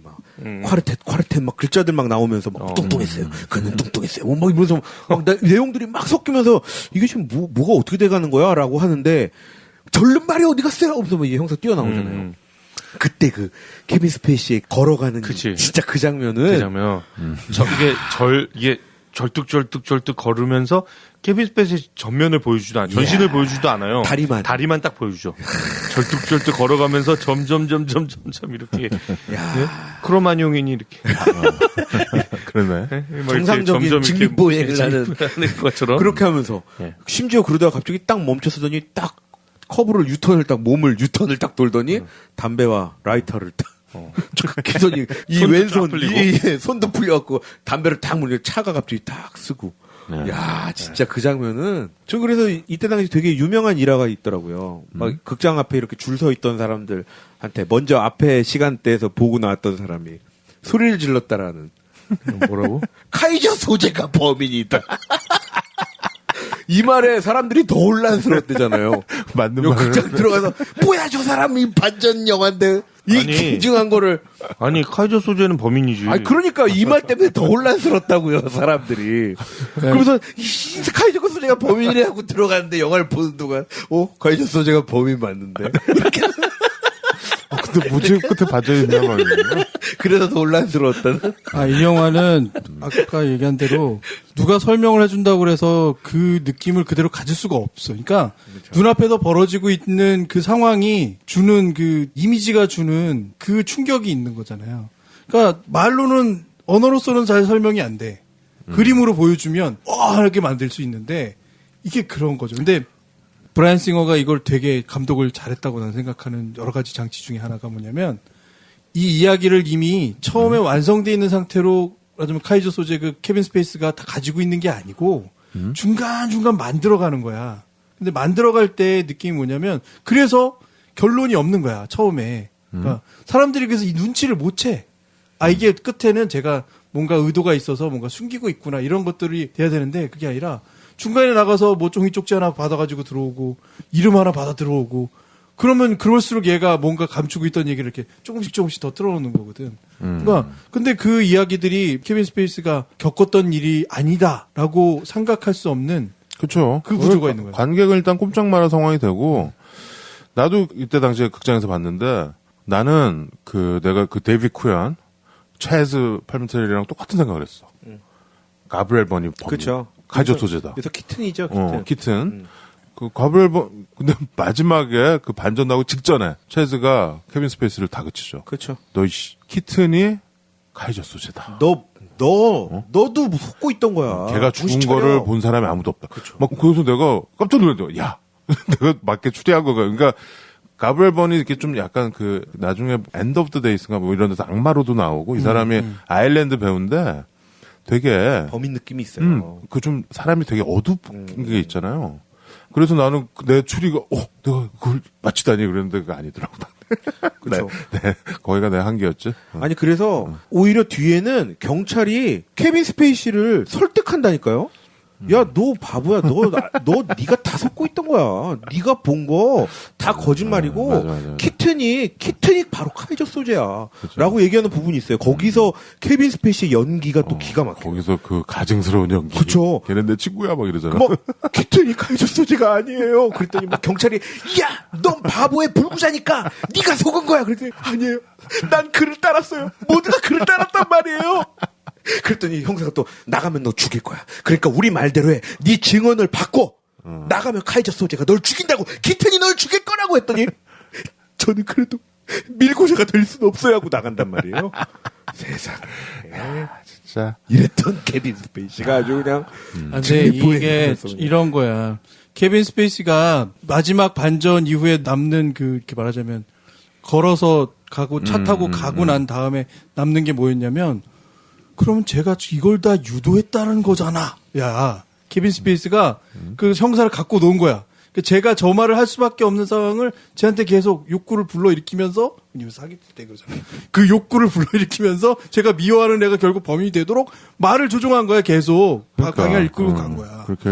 막 콰르텟 막 글자들 막 나오면서 막 뚱뚱했어요. 그는 뚱뚱했어요. 막 이러면서 막 내용들이 막 섞이면서 이게 지금 뭐가 어떻게 돼가는 거야라고 하는데 절른 말이 어디 갔어요? 하면서 막 이 형사 뛰어나오잖아요. 그때 그 케빈 스페이시에 걸어가는 그치. 진짜 그 장면은 그 장면. 이게 절뚝 걸으면서 케빈 스페이스의 전면을 보여주지도 않아요. 전신을 보여주지도 않아요. 다리만 딱 보여주죠. 절뚝 걸어가면서 점점 이렇게. 네? 크로마뇽인이 이렇게. 그러네. 네? 뭐 정상적인 이렇게 직립보행을 하는 것처럼. 그렇게 하면서 네. 심지어 그러다가 갑자기 딱 멈춰서더니 딱 커브를 유턴을 딱 돌더니 담배와 라이터를 딱 계속 이 왼손 손도 풀려갖고 담배를 딱 물려 차가 갑자기 딱 쓰고 야 진짜 그 장면은 저 그래서 이때 당시 되게 유명한 일화가 있더라고요. 막 극장 앞에 이렇게 줄 서 있던 사람들한테 먼저 앞에 시간대에서 보고 나왔던 사람이 소리를 질렀다라는 뭐라고? 카이저 소재가 범인이다. 이 말에 사람들이 더 혼란스러웠대잖아요. 맞는 요 말을. 극장 들어가서 뭐야 저 사람이 반전 영화인데 이 아니. 긴증한 거를 아니 카이저 소재는 범인이지. 아니 그러니까 이 말 때문에 더 혼란스럽다고요 사람들이. 그러면서 이 카이저 소재가 범인이라고 들어가는데 영화를 보는 동안 카이저 소재가 범인 맞는데 이렇게 근데 뭐지 끝에 반전이 있나 말이에요. 그래서 더 혼란스러웠다는. 이 영화는 아까 얘기한 대로 누가 설명을 해준다고 그래서 그 느낌을 그대로 가질 수가 없어. 그러니까 눈앞에서 벌어지고 있는 그 상황이 주는 그 이미지가 주는 그 충격이 있는 거잖아요. 그러니까 말로는 언어로서는 잘 설명이 안 돼. 그림으로 보여주면 이렇게 만들 수 있는데 이게 그런 거죠. 근데 브라이언 싱어가 이걸 되게 감독을 잘했다고 나는 생각하는 여러 가지 장치 중에 하나가 뭐냐면 이 이야기를 이미 처음에 완성되어 있는 상태로 말하자면 카이저 소재 그 케빈 스페이스가 다 가지고 있는 게 아니고 중간중간 만들어가는 거야. 근데 만들어갈 때 느낌이 뭐냐면 그래서 결론이 없는 거야 처음에. 그러니까 사람들이 그래서 이 눈치를 못 채. 이게 끝에는 제가 뭔가 의도가 있어서 뭔가 숨기고 있구나 이런 것들이 돼야 되는데 그게 아니라 중간에 나가서 뭐 종이 쪽지 하나 받아가지고 들어오고 이름 하나 받아 들어오고 그러면 그럴수록 얘가 뭔가 감추고 있던 얘기를 이렇게 조금씩 더 틀어놓는 거거든. 그러니까 근데 그 이야기들이 케빈 스페이스가 겪었던 일이 아니다라고 생각할 수 없는 그렇죠. 그 구조가 있는 거예요. 관객은 일단 꼼짝 말아 상황이 되고 나도 이때 당시에 극장에서 봤는데 나는 내가 그 데이비드 쿠얀, 체즈 팔멘트리랑 똑같은 생각을 했어. 가브리엘 버니 범인. 그렇죠. 카이저 소재다. 그래서 키튼이죠. 키튼. 키튼. 그 가브리엘 근데 마지막에 그 반전 나오고 직전에 체즈가 케빈 스페이스를 다그치죠. 그렇죠. 너 키튼이 카이저 소재다. 너도 속고 있던 거야. 걔가 죽은 거를 본 사람이 아무도 없다. 그쵸. 막 그래서 내가 깜짝 놀랐죠. 야, 내가 맞게 추리한 거가. 그러니까 가브리엘 번이 이렇게 좀 약간 그 나중에 엔드 오브 더 데이스인가 뭐 이런 데서 악마로도 나오고 이 사람이 아일랜드 배우인데 되게 범인 느낌이 있어요. 그 좀 사람이 되게 어둡게 게 있잖아요. 그래서 나는 내 추리가 내가 그걸 맞추다니 그랬는데 그거 아니더라고. 그렇죠. 네, 거기가 내 한계였지. 아니 그래서 오히려 뒤에는 경찰이 케빈 스페이시를 설득한다니까요. 야, 너 바보야. 너 네가 다 속고 있던 거야. 네가 본 거 다 거짓말이고 맞아. 키튼이 바로 카이저 소재야. 라고 얘기하는 부분이 있어요. 거기서 케빈 스페이시의 연기가 또 기가 막혀요. 거기서 그 가증스러운 연기. 그쵸. 걔는 내 친구야 막 이러잖아. 뭐 키튼이 카이저 소재가 아니에요. 그랬더니 뭐 경찰이 야, 넌 바보의 불구자니까 네가 속은 거야. 그랬더니 아니에요. 난 그를 따랐어요. 모두가 그를 따랐단 말이에요. 그랬더니 형사가 또 나가면 너 죽일 거야. 그러니까 우리 말대로 해. 네 증언을 바꿔. 나가면 카이저 소재가 널 죽인다고. 키튼이 널 죽일 거라고 했더니 저는 그래도 밀고자가 될 수는 없어요 하고 나간단 말이에요. 세상에. 진짜. 이랬던 케빈 스페이시가 아주 그냥 근데 이게 이런 거야. 케빈 스페이시가 마지막 반전 이후에 남는 그 이렇게 말하자면 걸어서 가고 차 타고 가고 난 다음에 남는 게 뭐였냐면 그러면 제가 이걸 다 유도했다는 거잖아. 야, 케빈 스페이스가 그 형사를 갖고 놓은 거야. 제가 저 말을 할 수밖에 없는 상황을 쟤한테 계속 욕구를 불러일으키면서, 왜냐면 사귈 때 그러잖아요. 그 욕구를 불러일으키면서 제가 미워하는 애가 결국 범인이 되도록 말을 조종한 거야, 계속. 강연을 이끌고 간 거야. 그렇게.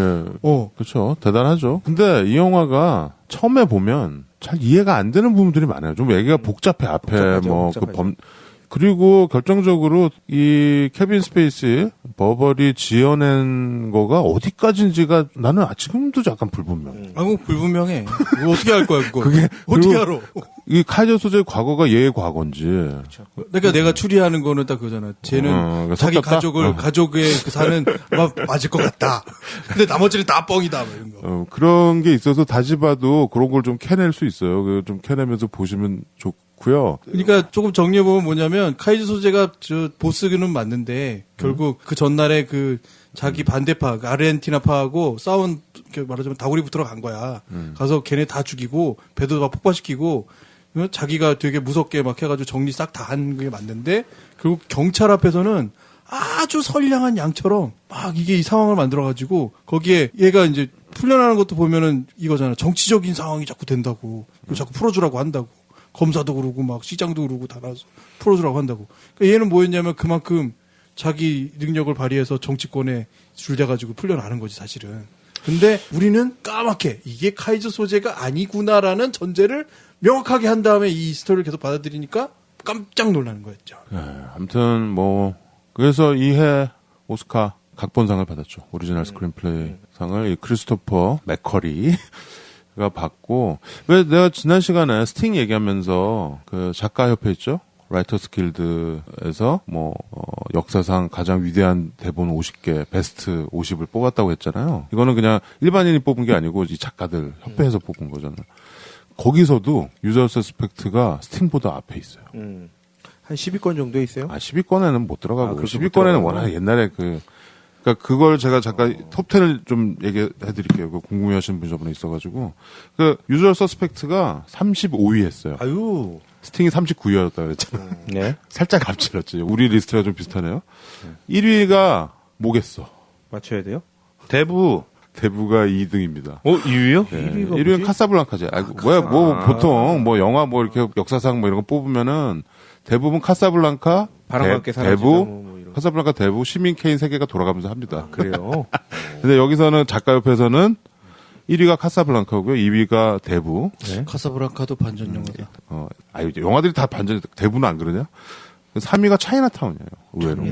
그렇죠. 대단하죠. 근데 이 영화가 처음에 보면 잘 이해가 안 되는 부분들이 많아요. 좀 얘기가 복잡해, 앞에 그리고 결정적으로 이 케빈 스페이시 버벌이 지어낸 거가 어디까지인지가 나는 지금도 약간 불분명해. 그거 불분명해. 그거 어떻게 할 거야, 그거. 그게 어떻게 알아? 이 카이저 소재의 과거가 얘의 과거인지. 그러니까 내가 추리하는 거는 딱 그거잖아. 쟤는 자기 섞였다? 가족의 그 사는 맞을 것 같다. 근데 나머지는 다 뻥이다. 뭐 이런 거. 그런 게 있어서 다시 봐도 그런 걸 좀 캐낼 수 있어요. 좀 캐내면서 보시면 좋고요. 그러니까 조금 정리해보면 뭐냐면 카이저 소재가 저 보스는 맞는데 결국 그 전날에 그 자기 반대파 아르헨티나파하고 싸운 말하자면 다구리 붙으러 간 거야. 가서 걔네 다 죽이고 배도 다 폭파시키고 자기가 되게 무섭게 막 해가지고 정리 싹 다 한 게 맞는데 결국 경찰 앞에서는 아주 선량한 양처럼 막 이게 이 상황을 만들어가지고 거기에 얘가 이제 풀려나는 것도 보면은 이거잖아. 정치적인 상황이 자꾸 된다고. 그리고 자꾸 풀어주라고 한다고. 검사도 그러고 막 시장도 그러고 다 나와서 풀어주라고 한다고. 그러니까 얘는 뭐였냐면 그만큼 자기 능력을 발휘해서 정치권에 줄대가지고 풀려나는 거지 사실은. 근데 우리는 까맣게 이게 카이저 소재가 아니구나라는 전제를 명확하게 한 다음에 이 스토리를 계속 받아들이니까 깜짝 놀라는 거였죠. 네, 아무튼 뭐 그래서 이해 오스카 각본상을 받았죠. 오리지널 스크린플레이 상을 이 크리스토퍼 맥커리가 받고, 왜 내가 지난 시간에 스팅 얘기하면서 그 작가협회 있죠? 라이터스 길드에서 역사상 가장 위대한 대본 50개 베스트 50을 뽑았다고 했잖아요. 이거는 그냥 일반인이 뽑은 게 아니고 이 작가들 협회에서 뽑은 거잖아요. 거기서도 유저 서스펙트가 스팅보다 앞에 있어요. 한 10위권 정도에 있어요? 10위권에는 못 들어가고 10위권에는 워낙 옛날에 그러니까 그걸 제가 잠깐 톱10을 좀 얘기해 드릴게요. 그 궁금해하시는 분 저번에 있어가지고 그 유저 서스펙트가 35위 했어요. 아유. 스팅이 39위였다 그랬잖아요. 네. 살짝 앞질렀지. 우리 리스트가 좀 비슷하네요. 1위가 뭐겠어? 맞춰야 돼요? 대부가 2등입니다. 2위요? 네. 1위는 카사블랑카지. 보통 영화 이렇게 역사상 이런 거 뽑으면은 대부분 카사블랑카, 바람과 함께 대부, 카사블랑카 대부, 시민 케인 3개가 돌아가면서 합니다. 그래요? 근데 여기서는 작가협회에서는 1위가 카사블랑카고요, 2위가 대부. 네. 카사블랑카도 반전 영화다. 영화들이 다 반전, 대부는 안 그러냐? 3위가 차이나타운이에요, 의외로.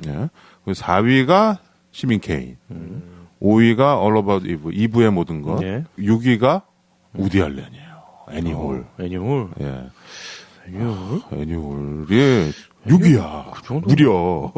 예. 4위가 시민 케인. 5위가 All About Eve, 이브의 모든 것. 예. 6위가 우디 알렌이에요. 애니홀. 애니홀. 예. 애니홀이 6위야. 그 정도? 무려.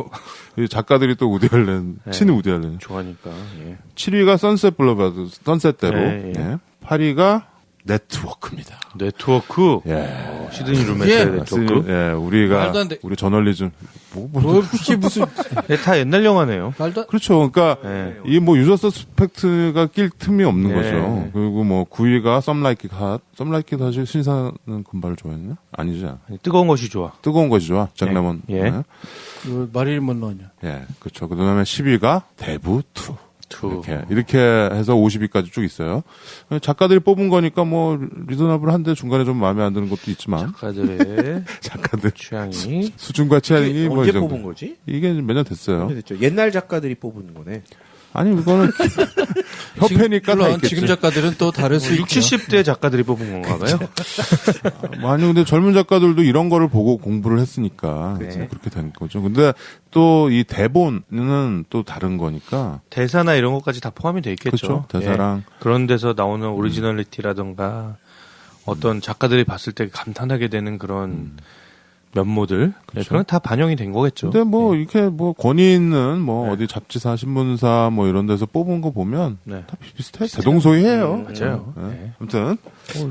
이 작가들이 또 우디 알렌, 친히 우디 알렌. 좋아하니까. 예. 7위가 선셋 블러바드, 선셋대로. 예. 예. 8위가 네트워크입니다. 네트워크. 예. 시드니 루메스의 네트워크. 예, 우리가, 말도 안 돼. 우리 저널리즘. 그게 무슨 네, 다 옛날 영화네요. 말도 안- 그렇죠. 그러니까, 예. 이 뭐 유저 서스펙트가 낄 틈이 없는 예. 거죠. 그리고 뭐 9위가 Some Like It Hot. Some Like It Hot이 신사는 금발을 좋아했나? 아니지. 아니, 뜨거운 것이 좋아. 뜨거운 것이 좋아. 잭 레몬. 예. 그 마릴린 먼로 아니야. 예, 그렇죠. 그 다음에 10위가 데브 2. 투. 이렇게 해서 50위까지 쭉 있어요. 작가들이 뽑은 거니까 뭐 리저너블한데 중간에 좀 마음에 안 드는 것도 있지만 작가들의 작가들 취향이. 수준과 취향이 뭐 언제 이 정도. 뽑은 거지? 이게 몇 년 됐어요. 언제 됐죠? 옛날 작가들이 뽑은 거네. 아니 이거는 협회니까 다 물론 있겠지. 지금 작가들은 또 다를 수 60, 있죠. 70대 작가들이 뽑은 건가 봐요. 아니 근데 젊은 작가들도 이런 거를 보고 공부를 했으니까 네. 그렇게 된 거죠. 근데 또 이 대본은 또 다른 거니까 대사나 이런 것까지 다 포함이 돼 있겠죠. 그렇죠. 대사랑 예. 그런 데서 나오는 오리지널리티라든가 어떤 작가들이 봤을 때 감탄하게 되는 그런 면모들 네, 그런 다 반영이 된 거겠죠. 근데 뭐 이렇게 뭐 권위 있는 뭐 어디 잡지사, 신문사 뭐 이런 데서 뽑은 거 보면 네. 다 비슷해. 대동소이해요. 맞아요. 네. 네. 아무튼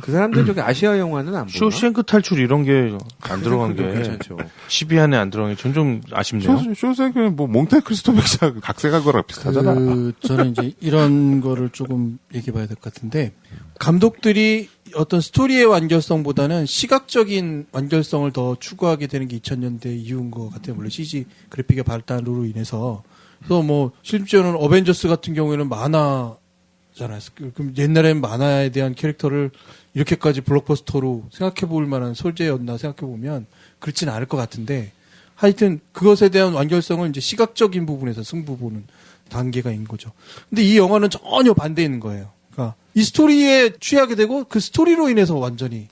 그 사람들 저기 아시아 영화는 안 보나? 쇼생크 탈출 이런 게 안 들어간 게 괜찮죠. 10위 안에 안 들어간 게 전 좀 아쉽네요. 쇼생크는 뭐 몽테크리스토 백작 각색한 거랑 비슷하잖아. 저는 이제 이런 거를 조금 얘기해봐야 될 것 같은데 감독들이 어떤 스토리의 완결성보다는 시각적인 완결성을 더 추구하게 되는 게 2000년대 이후인 것 같아요. 물론 CG 그래픽의 발달로 인해서. 그래서 뭐 실제로는 어벤져스 같은 경우에는 만화잖아요. 그럼 옛날엔 만화에 대한 캐릭터를 이렇게까지 블록버스터로 생각해 볼 만한 소재였나 생각해 보면 그렇지는 않을 것 같은데 하여튼 그것에 대한 완결성을 이제 시각적인 부분에서 승부 보는 단계가 있는 거죠. 근데 이 영화는 전혀 반대인 거예요. 그러니까 이 스토리에 취하게 되고 그 스토리로 인해서 완전히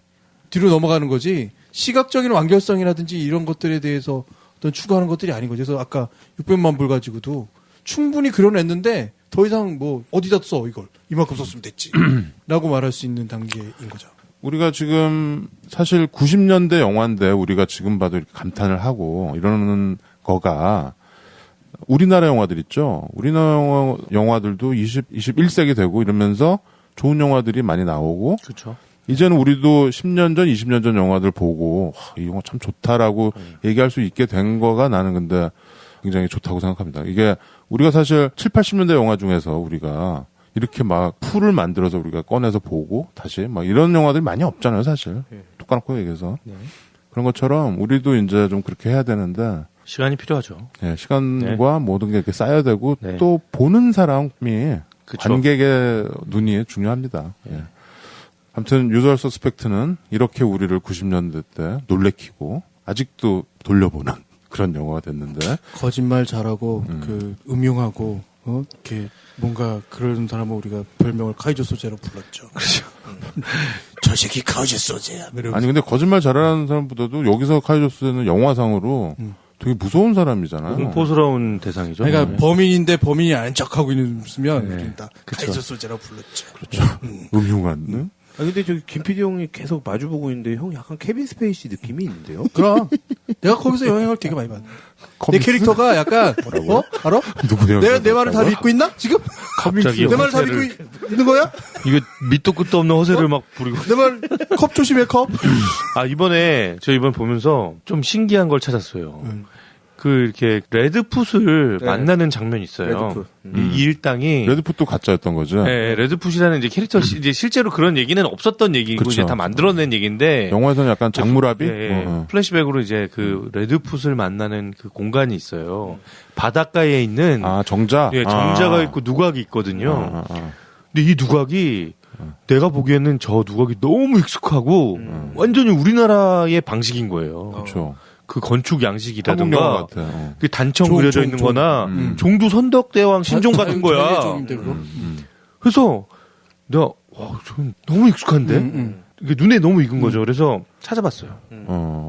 뒤로 넘어가는 거지 시각적인 완결성이라든지 이런 것들에 대해서 어떤 추구하는 것들이 아닌 거죠. 그래서 아까 600만 불 가지고도 충분히 그려냈는데 더 이상 뭐 어디다 써 이걸 이만큼 썼으면 됐지 라고 말할 수 있는 단계인 거죠. 우리가 지금 사실 90년대 영화인데 우리가 지금 봐도 이렇게 감탄을 하고 이러는 거가 우리나라 영화들 있죠. 우리나라 영화들도 21세기 되고 이러면서 좋은 영화들이 많이 나오고 그렇죠. 이제는 우리도 10년 전, 20년 전 영화들 보고 이 영화 참 좋다라고 얘기할 수 있게 된 거가 나는 근데 굉장히 좋다고 생각합니다. 이게 우리가 사실 7, 80년대 영화 중에서 우리가 이렇게 막 풀을 만들어서 우리가 꺼내서 보고 다시 막 이런 영화들이 많이 없잖아요, 사실. 톡 까놓고 얘기해서. 그런 것처럼 우리도 이제 좀 그렇게 해야 되는데 시간이 필요하죠. 예, 시간과 모든 게 이렇게 쌓여야 되고 네. 또 보는 사람이 그쵸. 관객의 눈이 중요합니다. 예. 아무튼 유저얼 서스펙트는 이렇게 우리를 90년대 때 놀래키고 아직도 돌려보는 그런 영화가 됐는데 거짓말 잘하고 그 음흉하고 이렇게 뭔가 그런 사람은 우리가 별명을 카이조 소재로 불렀죠. 그렇죠. 저 새끼 카이조 소재야. 아니 근데 거짓말 잘하는 사람보다도 여기서 카이조스는 영화상으로 되게 무서운 사람이잖아요. 공포스러운 대상이죠. 그러니까 네. 범인인데 범인이 아닌 척하고 있으면 네. 우리는 다 그쵸. 카이조 소재라고 불렀죠. 그렇죠. 음흉한. 아 근데 저기 김 PD 형이 계속 마주보고 있는데 형 약간 케빈 스페이시 느낌이 있는데요? 그럼 내가 거기서 영향을 되게 많이 받아. 내 커믹스? 캐릭터가 약간 알아? 누구예요? 내가 내 말을 다 믿고 있나? 지금? 갑자기 내 말을 다 믿고 있는 거야? 이거 밑도 끝도 없는 허세를 막 부리고. 내 말 컵 조심해 컵. 아 이번에 저 이번 보면서 좀 신기한 걸 찾았어요. 그 이렇게 레드풋을 네. 만나는 장면이 있어요. 레드풋. 이 일당이 레드풋도 가짜였던 거죠. 네, 레드풋이라는 이제 캐릭터 이제 실제로 그런 얘기는 없었던 얘기고 그쵸. 이제 다 만들어낸 얘기인데 영화에서는 약간 장무라비? 예, 플래시백으로 이제 그 레드풋을 만나는 그 공간이 있어요. 바닷가에 있는 아, 정자? 예, 정자가 있고 누각이 있거든요. 근데 이 누각이 내가 보기에는 저 누각이 너무 익숙하고 완전히 우리나라의 방식인 거예요. 그렇죠. 그 건축 한국 영화 양식이라든가 같아요. 그 단청 종, 그려져 종, 있는 종. 거나 종두 선덕대왕 신종 같은 거야. 종인데, 그거? 그래서 내가 와, 저건 너무 익숙한데? 이게 눈에 너무 익은 거죠. 그래서 찾아봤어요.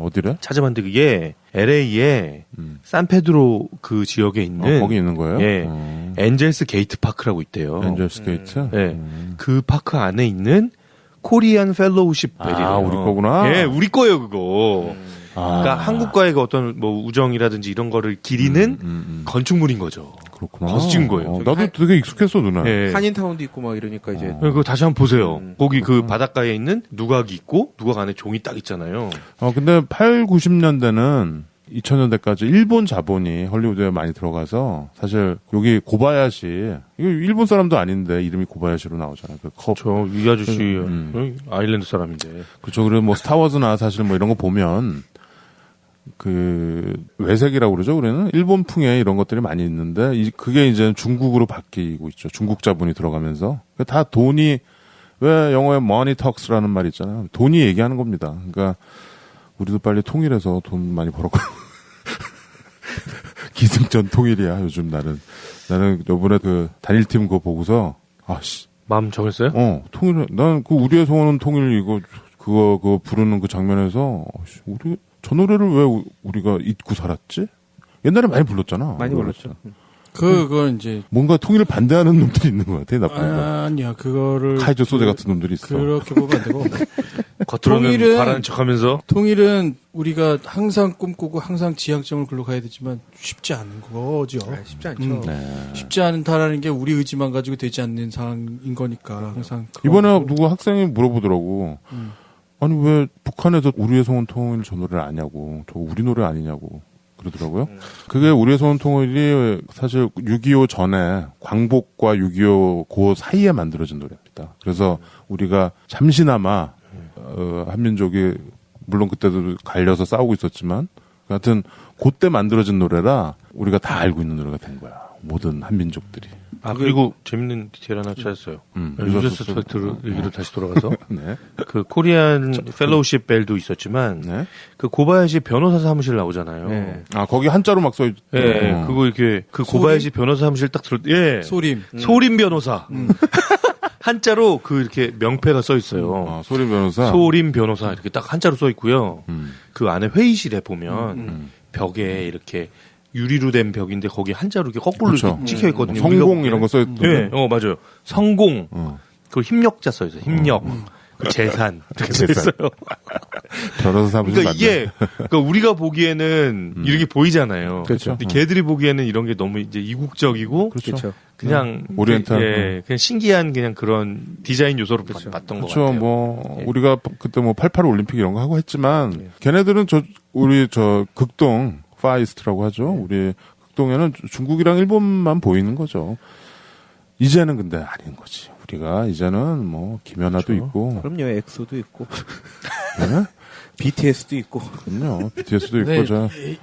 어디래? 찾아봤는데 그게 LA의 산페드로 그 지역에 있는 거기 있는 거예요? 예. 엔젤스 게이트 파크라고 있대요. 엔젤스 게이트? 예. 그 파크 안에 있는 코리안 펠로우십 벨이에요. 우리 거구나. 예, 우리 거예요, 그거. 그러니까 한국과의 그 어떤 뭐 우정이라든지 이런 거를 기리는 건축물인 거죠. 그렇구나. 거기서 찍은 거예요. 나도 되게 익숙했어, 누나. 예. 한인타운도 있고 막 이러니까 이제 그거 다시 한번 보세요. 거기 그 바닷가에 있는 누각이 있고 누각 안에 종이 딱 있잖아요. 근데 8, 90년대는 2000년대까지 일본 자본이 헐리우드에 많이 들어가서 사실 여기 고바야시 이거 일본 사람도 아닌데 이름이 고바야시로 나오잖아요. 그 컵. 저 이 아저씨 아일랜드 사람인데. 그렇죠. 그리고 뭐 스타워즈나 사실 뭐 이런 거 보면 그 외색이라고 그러죠. 우리는 일본풍의 이런 것들이 많이 있는데 그게 이제 중국으로 바뀌고 있죠. 중국 자본이 들어가면서 다 돈이 왜 영어에 money talks라는 말이 있잖아요. 돈이 얘기하는 겁니다. 그러니까 우리도 빨리 통일해서 돈 많이 벌었고 기승전 통일이야 요즘 나는 요번에 그 단일팀 그거 보고서 마음 정했어요? 통일 난 그 우리의 소원은 통일 이거 그거 부르는 그 장면에서 우리 저 노래를 왜 우리가 잊고 살았지? 옛날에 많이 불렀잖아. 많이 불렀죠. 그건 이제 뭔가 통일을 반대하는 놈들이 있는 것 같아. 나쁜 거. 아니야 그거를 카이조 소재 같은 놈들이 있어. 그렇게 보면 안 되고 겉으로는 바라는 척하면서 통일은 우리가 항상 꿈꾸고 항상 지향점을 글로 가야 되지만 쉽지 않은 거죠. 쉽지 않죠. 쉽지 않다라는 게 우리 의지만 가지고 되지 않는 상황인 거니까 항상 이번에 누구 학생이 물어보더라고. 아니 왜 북한에서 우리의 소원 통일 저 노래를 아냐고. 저 우리 노래 아니냐고. 그러더라고요. 그게 우리의 소원 통일이 사실 6.25 전에 광복과 6.25 그 사이에 만들어진 노래입니다. 그래서 우리가 잠시나마 한민족이 물론 그때도 갈려서 싸우고 있었지만 하여튼 그때 만들어진 노래라 우리가 다 알고 있는 노래가 된 거야. 모든 한민족들이. 그리고 재밌는 디테일 하나 찾았어요. 유저스 스펙트 얘기로 다시 돌아가서 네. 그 코리안 펠로우십 벨도 있었지만 네. 그 고바야시 변호사 사무실 나오잖아요. 네. 거기 한자로 막 써있. 예, 그거 이렇게 그 고바야시 변호사 사무실 딱 소림 소림 변호사. 한자로 그 이렇게 명패가 써 있어요. 소림 변호사. 소림 변호사 이렇게 딱 한자로 써 있고요. 그 안에 회의실에 보면 벽에 이렇게 유리로 된 벽인데 거기 한자로 이렇게 거꾸로 그렇죠. 찍혀 있거든요. 성공 이런 거 써있던. 네, 맞아요. 성공. 그 힘력자 써 있어요. 힘력. 그 재산 이렇게 써 있어요. 변호사 사무실. 그러니까 이게 그러니까 우리가 보기에는 이렇게 보이잖아요. 그렇죠. 근데 걔들이 보기에는 이런 게 너무 이제 이국적이고 그렇죠. 그냥 오리엔탈. 그냥 신기한 그냥 그런 디자인 요소로 봤던 것 그렇죠. 같아요. 뭐 우리가 그때 뭐 88 올림픽 이런 거 하고 했지만 걔네들은 우리 극동 파이스트라고 하죠. 우리 극동에는 중국이랑 일본만 보이는 거죠. 이제는 근데 아닌 거지. 우리가 이제는 뭐 김연아도 있고. 그럼요. 엑소도 있고. 네? BTS도 있고. 그럼요. BTS도 있고 네,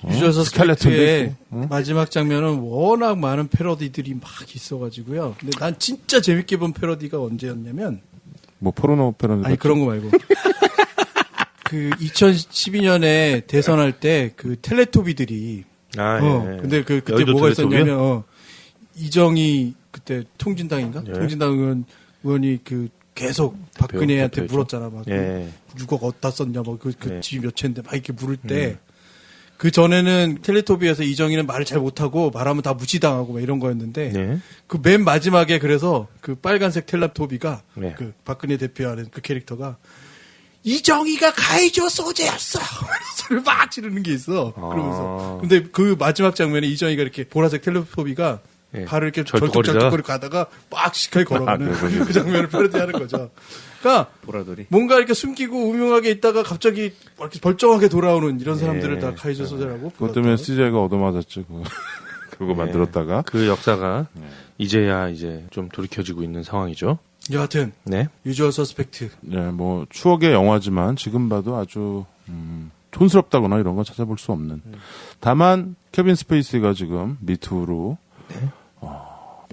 유저서 스켈레톤도 스켈레톤의 있고. 마지막 장면은 워낙 많은 패러디들이 막 있어가지고요. 근데 난 진짜 재밌게 본 패러디가 언제였냐면 뭐 포르노 패러디. 아니 그런 거 말고 그 2012년에 대선할 때 그 텔레토비들이 근데 그때 여의도 뭐가 텔레토비요? 있었냐면 이정희 그때 통진당인가? 예. 통진당 의원이 그 계속 박근혜한테 대표죠. 물었잖아. 막 예. 6억 어디다 썼냐, 그 예. 집이 몇 채인데 막 이렇게 물을 때. 그 전에는 텔레토비에서 이정희는 말을 잘 못하고 말하면 다 무시당하고 막 이런 거였는데 네. 그 맨 마지막에 그래서 그 빨간색 텔레토비가 네. 그 박근혜 대표하는 그 캐릭터가 이정희가 가해줘 소재였어. 소리를 막 지르는 게 있어. 그러면서 근데 그 마지막 장면에 이정희가 이렇게 보라색 텔레토비가 네. 발을 이렇게 절뚝거리다가? 절뚝거리고 가다가 막 시카리 걸어가는 그 장면을 패러디하는 거죠. 그러니까 보라돌이. 뭔가 이렇게 숨기고 음흉하게 있다가 갑자기 이렇게 벌쩡하게 돌아오는 이런 사람들을 다 카이조 소재라고. 그것 때문에 CJ가 얻어맞았지. 그거 만들었다가. 그 역사가 이제야 이제 좀 돌이켜지고 있는 상황이죠. 여하튼 네. 유주얼 서스펙트. 네, 뭐 추억의 영화지만 지금 봐도 아주 촌스럽다거나 이런 건 찾아볼 수 없는. 다만 케빈 스페이시가 지금 미투로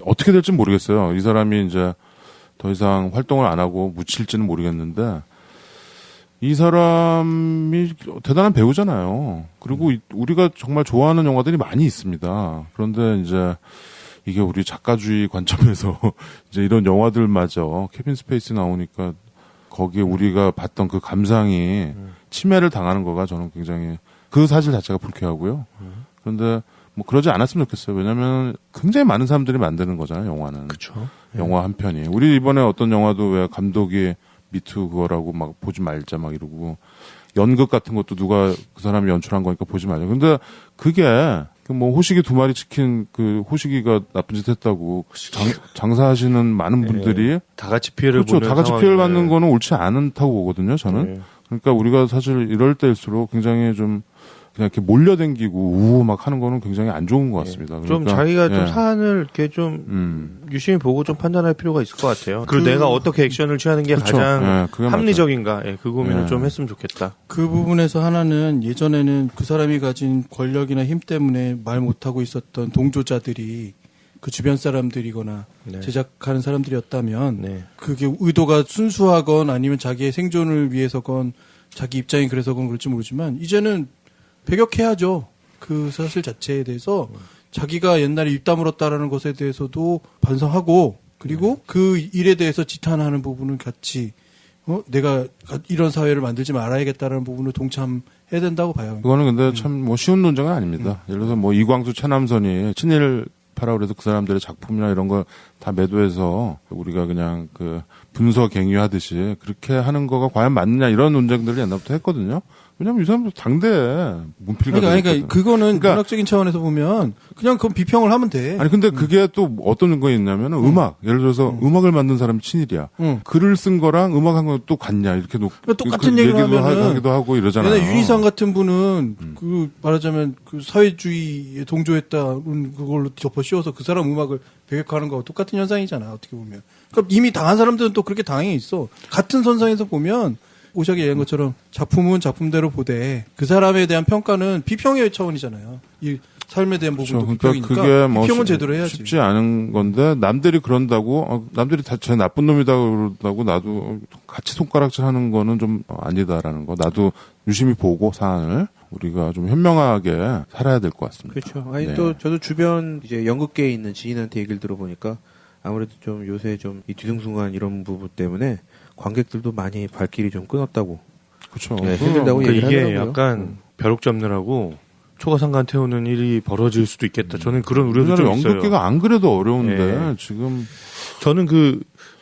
어떻게 될지 모르겠어요. 이 사람이 이제 더 이상 활동을 안 하고 묻힐지는 모르겠는데 이 사람이 대단한 배우잖아요. 그리고 우리가 정말 좋아하는 영화들이 많이 있습니다. 그런데 이제 이게 우리 작가주의 관점에서 이제 이런 영화들마저 케빈 스페이시 나오니까 거기에 우리가 봤던 그 감상이 침해를 당하는 거가 저는 굉장히 그 사실 자체가 불쾌하고요. 그런데 뭐 그러지 않았으면 좋겠어요. 왜냐하면 굉장히 많은 사람들이 만드는 거잖아요. 영화는. 그렇죠. 영화 한 편이. 우리 이번에 어떤 영화도 왜 감독이 미투 그거라고 막 보지 말자 막 이러고 연극 같은 것도 누가 그 사람이 연출한 거니까 보지 말자. 근데 그게 뭐 호식이 2마리 치킨 그 호식이가 나쁜 짓 했다고 장사하시는 많은 분들이 다 같이 피해를 그렇죠. 보는 다 같이 상황이네. 피해를 받는 거는 옳지 않다고 보거든요. 저는. 그러니까 우리가 사실 이럴 때일수록 굉장히 좀 그냥 이렇게 몰려댕기고 우우 막 하는 거는 굉장히 안 좋은 것 같습니다. 좀 그러니까, 자기가 좀 예. 사안을 이렇게 좀 유심히 보고 좀 판단할 필요가 있을 것 같아요. 그리고 내가 어떻게 액션을 취하는 게 그렇죠. 가장 예, 그게 합리적인가? 예, 그 고민을 예. 좀 했으면 좋겠다. 그 부분에서 하나는 예전에는 그 사람이 가진 권력이나 힘 때문에 말 못하고 있었던 동조자들이 그 주변 사람들이거나 네. 제작하는 사람들이었다면 네. 그게 의도가 순수하건 아니면 자기의 생존을 위해서건 자기 입장이 그래서건 그럴지 모르지만 이제는 배격해야죠. 그 사실 자체에 대해서 자기가 옛날에 입 다물었다라는 것에 대해서도 반성하고 그리고 그 일에 대해서 지탄하는 부분은 같이 내가 이런 사회를 만들지 말아야겠다라는 부분을 동참해야 된다고 봐요. 그거는 근데 참 뭐 쉬운 논쟁은 아닙니다. 예를 들어서 뭐 이광수 최남선이 친일파라고 그래서 그 사람들의 작품이나 이런 걸 다 매도해서 우리가 그냥 그 분서갱유하듯이 그렇게 하는 거가 과연 맞느냐 이런 논쟁들을 옛날부터 했거든요. 왜냐면 이 사람들 당대에 문필가 그러니까 그거는 문학적인 차원에서 보면 그냥 그건 비평을 하면 돼. 아니 근데 그게 또 어떤 거 있냐면은 음악 예를 들어서 음악을 만든 사람이 친일이야. 글을 쓴 거랑 음악한 건 또 같냐 이렇게 그러니까 똑같은 얘기를 하면은 하기도 하고 이러잖아요. 옛날 윤희상 같은 분은 그 말하자면 그 사회주의에 동조했다는 그걸로 덮어 씌워서 그 사람 음악을 배격하는 거하고 똑같은 현상이잖아 어떻게 보면. 그러니까 이미 당한 사람들은 또 그렇게 당해 있어. 같은 선상에서 보면. 오샥이 얘기한 것처럼 작품은 작품대로 보되 그 사람에 대한 평가는 비평의 차원이잖아요. 이 삶에 대한 부분도 그렇죠. 비평이니까 그게 뭐 비평은 제대로 해야지. 쉽지 않은 건데 남들이 그런다고 남들이 다 제 나쁜 놈이다 그런다고 나도 같이 손가락질하는 거는 좀 아니다라는 거. 나도 유심히 보고 사안을 우리가 좀 현명하게 살아야 될 것 같습니다. 그렇죠. 아니 네. 또 저도 주변 이제 연극계에 있는 지인한테 얘기를 들어보니까 아무래도 좀 요새 좀 이 뒤숭숭한 이런 부분 때문에 관객들도 많이 발길이 좀 끊었다고. 그렇죠. 네, 힘들다고 그러니까 얘기를 이게 하더라고요. 약간 벼룩 잡느라고 초가상간 태우는 일이 벌어질 수도 있겠다. 저는 그런 우려도 좀 있어요. 연극계가 안 그래도 어려운데 네. 지금 저는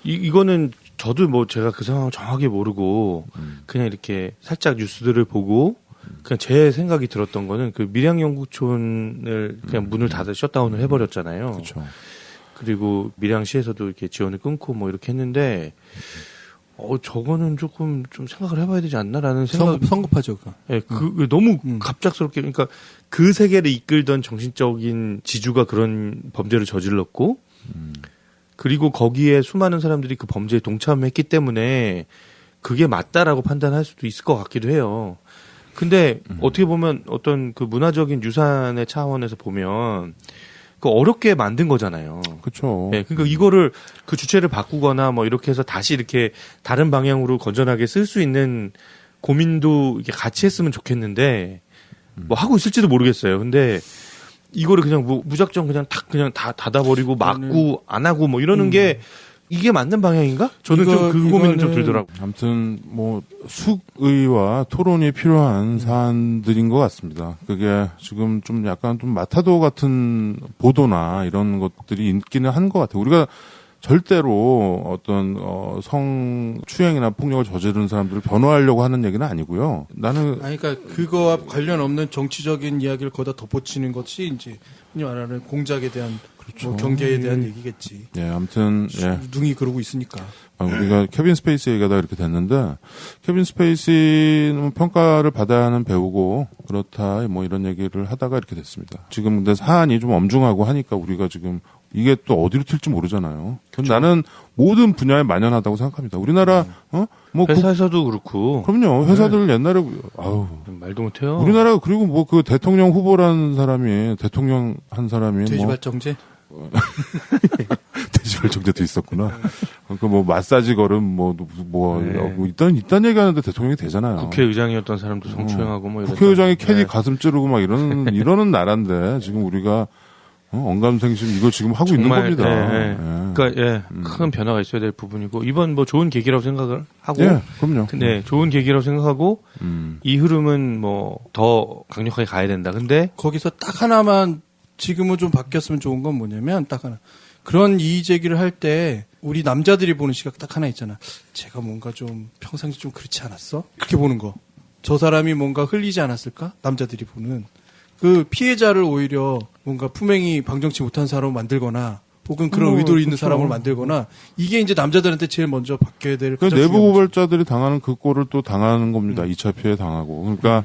이거는 저도 뭐 제가 그 상황을 정확히 모르고 그냥 이렇게 살짝 뉴스들을 보고 그냥 제 생각이 들었던 거는 그 밀양연구촌을 그냥 문을 닫아 셧다운을 해버렸잖아요. 그렇죠. 그리고 밀양시에서도 이렇게 지원을 끊고 뭐 이렇게 했는데 저거는 조금 좀 생각을 해봐야 되지 않나라는 생각. 성급하죠. 그거. 예, 너무 갑작스럽게 그러니까 그 세계를 이끌던 정신적인 지주가 그런 범죄를 저질렀고 그리고 거기에 수많은 사람들이 그 범죄에 동참했기 때문에 그게 맞다라고 판단할 수도 있을 것 같기도 해요. 근데 어떻게 보면 어떤 그 문화적인 유산의 차원에서 보면 그 어렵게 만든 거잖아요. 그렇죠. 네, 그러니까 이거를 그 주체를 바꾸거나 뭐 이렇게 해서 다시 이렇게 다른 방향으로 건전하게 쓸 수 있는 고민도 이게 같이 했으면 좋겠는데 뭐 하고 있을지도 모르겠어요. 근데 이거를 그냥 무작정 그냥 다 닫아버리고 막고 안 하고 뭐 이러는 게 이게 맞는 방향인가? 저는 좀 그 고민은 좀 들더라고요. 아무튼 뭐 숙의와 토론이 필요한 사안들인 것 같습니다. 그게 지금 좀 약간 좀 마타도 같은 보도나 이런 것들이 있기는 한 것 같아요. 우리가 절대로 어떤 성추행이나 폭력을 저지르는 사람들을 변호하려고 하는 얘기는 아니고요. 나는 그러니까 그거와 관련 없는 정치적인 이야기를 거기다 덧붙이는 것이 이제 흔히 말하는 공작에 대한 뭐 경계에 대한 얘기겠지. 예, 아무튼 예. 눈이 그러고 있으니까. 우리가 케빈 스페이시 얘기하다 이렇게 됐는데 케빈 스페이시는 평가를 받아야 하는 배우고 그렇다 뭐 이런 얘기를 하다가 이렇게 됐습니다. 지금 근데 사안이 좀 엄중하고 하니까 우리가 지금 이게 또 어디로 튈지 모르잖아요. 그렇죠. 나는 모든 분야에 만연하다고 생각합니다. 우리나라 뭐 회사에서도 그렇고 그럼요. 회사들 옛날에 말도 못해요. 우리나라 그리고 뭐 그 대통령 후보라는 사람이 대통령 한 사람이 돼지발정제 돼지발정제도 있었구나. 그 뭐 마사지 걸음 뭐 있단 얘기하는데 대통령이 되잖아요. 국회의장이었던 사람도 성추행하고 뭐 국회의장이 캐디 가슴 찌르고 막 이러는 나라인데 지금 우리가 언감생심 이거 지금 하고 있는 겁니다. 그러니까 큰 변화가 있어야 될 부분이고 이번 뭐 좋은 계기라고 생각을 하고 그럼요. 근데 좋은 계기라고 생각하고 이 흐름은 뭐 더 강력하게 가야 된다. 근데 거기서 딱 하나만 지금은 좀 바뀌었으면 좋은 건 뭐냐면 딱 하나 그런 이의 제기를 할 때 우리 남자들이 보는 시각 딱 하나 있잖아. 제가 뭔가 좀 평상시 좀 그렇지 않았어? 그렇게 보는 거. 저 사람이 뭔가 흘리지 않았을까? 남자들이 보는 그 피해자를 오히려 뭔가 품행이 방정치 못한 사람을 만들거나 혹은 그런 의도를 있는 사람을 만들거나 이게 이제 남자들한테 제일 먼저 바뀌어야 될 그 가장 내부 중요한 고발자들이 당하는 그 꼴을 또 당하는 겁니다. 2차 피해 당하고. 그러니까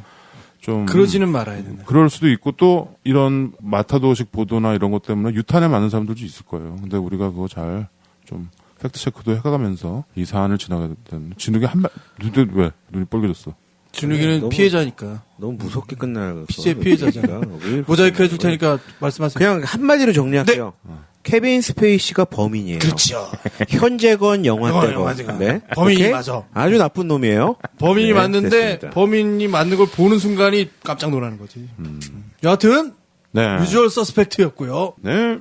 좀 그러지는 말아야 된다. 그럴 수도 있고 또 이런 마타도식 보도나 이런 것 때문에 유탄에 맞는 사람들도 있을 거예요. 근데 우리가 그거 잘 좀 팩트 체크도 해가면서 이 사안을 지나가야 되는. 진욱이 왜 눈이 빨개졌어? 준욱이는 너무- 피해자니까. 너무 무섭게 끝나요. 피해자잖아. 모자이크 해줄 테니까 말씀하세요. 그냥 한마디로 정리할게요. 케빈 스페이시가 범인이에요. 그렇죠. 현재건 영화 영화 때건. 네? 범인이 오케이? 맞아. 아주 나쁜 놈이에요. 범인이 네, 맞는데 됐습니다. 범인이 맞는 걸 보는 순간이 깜짝 놀라는 거지. 여하튼 네. 유주얼 서스펙트였고요. 네.